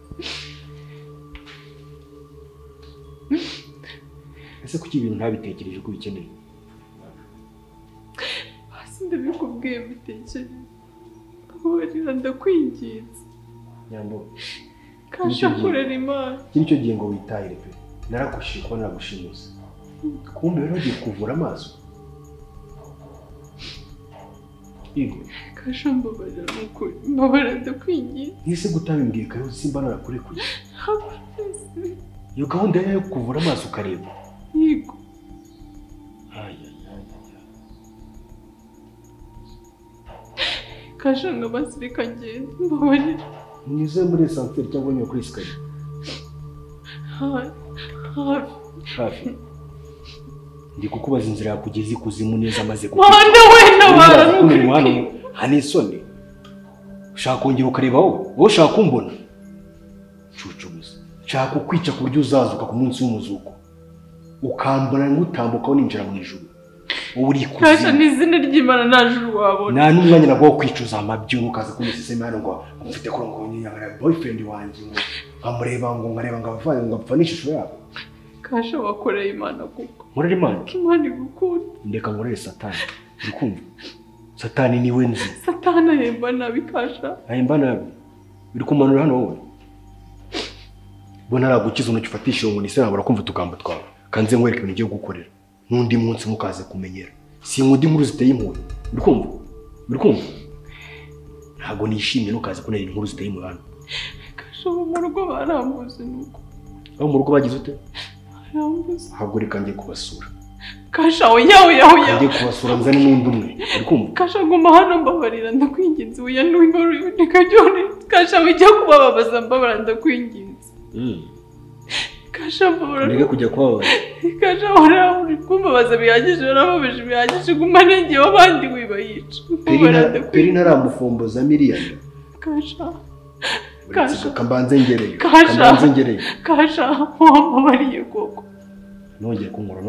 ese kuki ibintu ntabitekereje ko ubikeneye hasi ndabikubwiye mbitekereza mbabarira ndakwinginze nyambo kasha kurera imana nicyo gihe ngo witahire pe naragushije kuba naragushimuse kumbe rero ugiye kuvura amaso Igo kasha mbabarira n'ukuri mbabarira ndakwinginze ntise gutabimbwiye kare simba narakurekuye iyo gahunda yo kuvura amaso ukareba Igo kasha ngo basirika ngende mbabarira mwize muri santere cyangwa nyuma kuri sikari hafi ndi kukubaza inzira yakugeza ikuzimu neza maze mwana wenda baranuka hani isoni ushaka kongera ukareba wowe ushaka kumbona cucumuza nshaka kukwica ku buryo uzazuka ku munsi w'umuzuko ukambona ngutambukaho ninjira mu ijuru wowe uri kuzimu kasha n'izina ry'Imana nta juru wabona nta n'umwanya nabwo wo kwicuza amabyo ukaza kumusesema hano ngo mfite kurongo nyanga boyfriend wanjye ngo nkamureba ngo nkareba ngo avanye ngo apfa n'ishusho yabo Kasha wakoreye Imana kuko. Nkorera Imana? Imana igukunda. Ndeka nkorere Satani. Urikumva? Satani niwe nzi. Satani ahemba nabi Kasha. Ahemba nabi. Biri kumanura hano wowe. Bona aragukiza uno cyufatisha ngo nise nabara kumva tugamba twawe. Kanze nkwereke ibintu ugiye gukorera. Nundi munsi mukaze kumenyera. Si nkudi nkuru ziteye impuhwe. Urikumva? Urikumva? Ntago nishimye nukaze kunera inkuru ziteye impuhwe hano. Kasha mu rugo barambuze nuko. Aho mu rugo bagize ute? Barambuze. Ntabwo reka ngiye kubasura. Kasha oya. Ngiye kubasura mzane n'undi umwe. Urikumva? Kasha guma hano mbabarira ndakwinginze uya n'ingoro nikajone. Kasha wijya kubabaza mbabarira ndakwinginze. Kasha mbabarira. Ndege kujya kwaba. Kasha ora uri kumbabaza bihagije urababeje bihagije guma nenge wabandi wibayica. Perina aramufomboza miliyoni. Kasha. Kasha kambanze ngereye. Kasha wambabariye koko. Nongeye kunkora.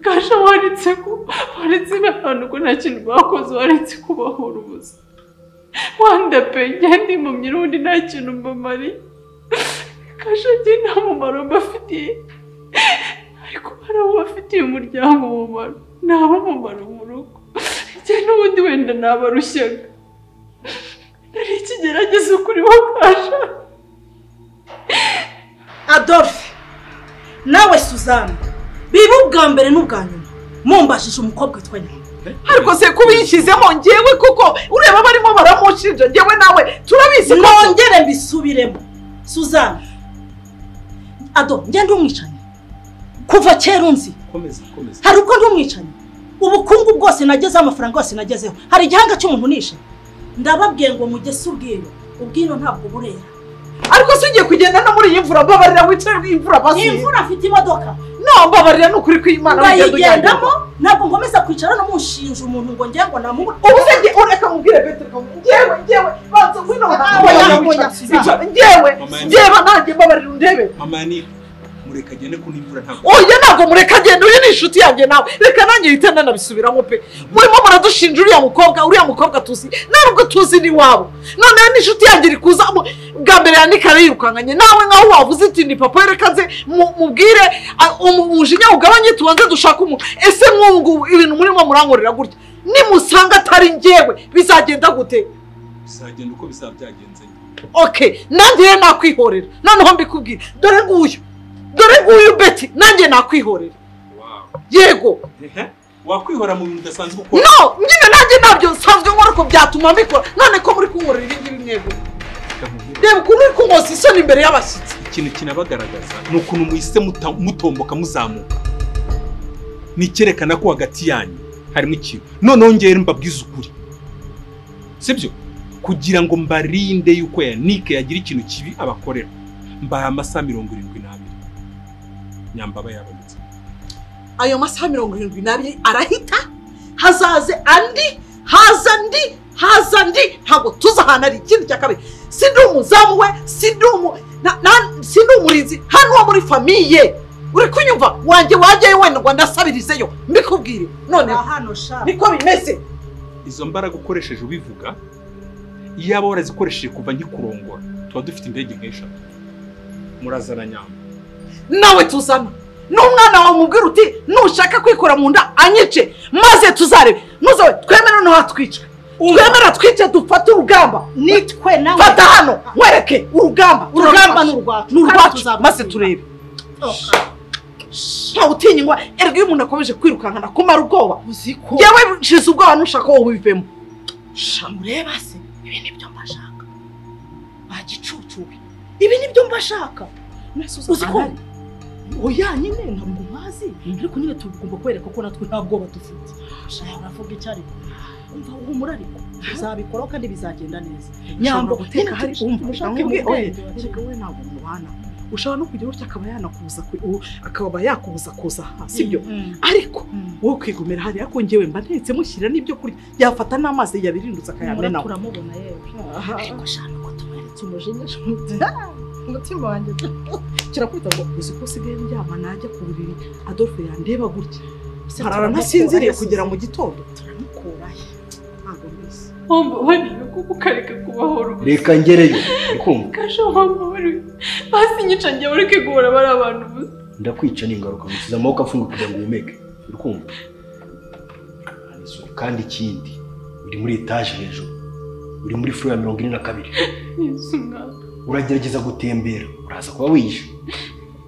Kasha waretse abantu ko nta kintu bakoze waretse kubahora ubusa. Wanda pe ngende mu myirundi nta kintu mbamari. Kasha njye nta mumaro mbafitiye. Ariko baraho bafitiye umuryango umumaro. Naba mumaro mu rugo. Njye n'ubundi wenda nabarushaga. Nari ikigerageza kuri bo Kasha. Adolphe nawe Suzanne biba ubwa mbere n'ubwa nyuma mumbashije umukobwa witwa Nyambo. Ariko se kubishyizemo ngewe kuko ureba barimo baramushinja ngewe nawe turabizi ko nongere mbisubiremo. Suzanne Ado njye ndi umwicanyi kuva kera unzi. Komeza. Hari uko ndi umwicanyi ubukungu bwose nagezeho amafaranga yose nagezeho hari igihanga cy'umuntu nishe. Ndababwiye ngo mugese ubwino ntabwo burera. Ariko se ugiye kugenda no muri iyi mvura mbabarira wicaye imvura basi. Imvura afite imodoka. No mbabarira n'ukuri kw'Imana ugendamo ntabwo ngomeza kwicara no mushinja umuntu ngo ngiye ngo namubura. Ubu se ngiye ureka mubwire Petero ngewe banza ngwino ngewe nanjye mbabarira undebe. Mama ni mureka agende ko n'imvura ntabwo. Oya ntabwo mureka agende uyu ni inshuti yanjye nawe. Reka nanjye yitenda nabisubiramo pe. Murimo muradushinja uriya mukobwa tuzi. Ntabwo tuzi ni wabo. None ni inshuti yanjye iri kuza bwa mbere yanikara yirukanganye nawe nkaho wavuze iti ni papa reka nze mubwire umujinya ugabanye tubanze dushaka umuntu. Ese mwungu ibintu murimo murankorera gutya nimusanga atari ngewe bizagenda gute? Bizagenda uko bizabyagenze. Okay nanjye nakwihorera noneho mbikubwira dore nguyu Betty nanjye nakwihorera. Yego wakwihora mu bintu udasanzwe uko. No nyine nanjye nabyo nsanzwe nkora ko byatuma mbikora none ko muri kunkorera ibingi mwego. Reba ukuntu uri kunkoza isoni imbere y'abashyitsi. Ikintu kinabagaragaza ni ukuntu muhise mutomboka muzamuka. Nikerekana ko hagati yanyu harimo ikintu. Noneho ngere mbabwiza ukuri. Sibyo? Kugira ngo mbarinde yuko Yannick yagira ikintu kibi abakorera. Mbaha amasaha 72. Nyambaba yabonetse. Ayo masaha 72 arahita hazaze andi haza ndi ntabwo tuzahana ari ikintu cya kabiri. Sindi umuzamu we sindi umurinzi hano wo muri famiye. Uri kunyumva wanjye wajyayo wenda ngo ndasabirizeyo mbikubwire none hano sha niko bimeze. Izo mbaraga ukoresheje ubivuga iyaba warazikoresheje kuva nkikurongora tuba dufite indege nk'eshatu. Murazana Nyambo nawe tuzana n'umwana wawe mubwira uti nushaka kwikora mu nda anyice maze tuzarebe muzawe twemera no hatwica twemera twice dufate urugamba nitwe nawe fata hano mwereke urugamba n'urwacu maze turebe. Ntawe utinywa erega iyo umuntu akomeje kwirukankana kumara ubwoba uziko yewe nshize ubwoba nushaka wowe ubivemo. Shamureba se ibi nibyo mbashaka bagicucuwe ibi nibyo mbashaka uziko oya nyine ntabwo mazi ariko nyine tugomba kwereka ko natwe nta bwoba dufite. Uravuga icyo ariko umva uhumura ariko uzabikora kandi bizagenda neza. Nyambo guteka hari umva reka we ntabwo mubana ushobora no kugira utya akaba yanakubuza akaba yakubuza kuza sibyo ariko wowe kwigumira hari ariko ngewe mba ntetse mushyira n'ibyo kurya yafata n'amazi yabirindutse akayamena. Turamubona yewe ariko shana ko tumweretse umujinya umutima wanjye kirakwita ngo uzi ko usigaye ndyama najya ku buriri Adolphe yandeba gutya harara ntasinziriye kugera mu gitondo. Turamukurahe ntabwo mbese wambabariye kuko ukareka kubahora ubusa. Reka ngereyo ndikumva. Kasha wambabariye basi nyica njye ureke guhora bari abantu ubusa. ndakwica n'ingaruka ngusize amaboko afunguye kugira ngo uhumeke uri kumva kandi ikindi uri muri etaje hejuru uri muri furo ya 42 uragerageza gutembera uraza kuba wishe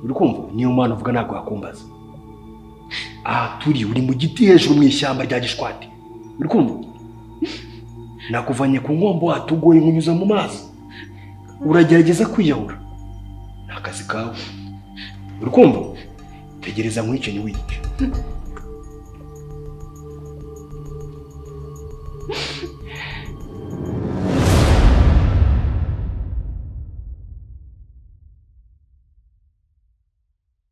uri kumva niyo mpano uvuga ntabwo yakumbaza turi uri mu giti hejuru mu ishyamba rya gishwati uri kumva nakuvanye ku nkombo watugoye nkunyuza mu mazi uragerageza kwiyahura ni akazi kawe uri kumva tegereza nkwice ni wice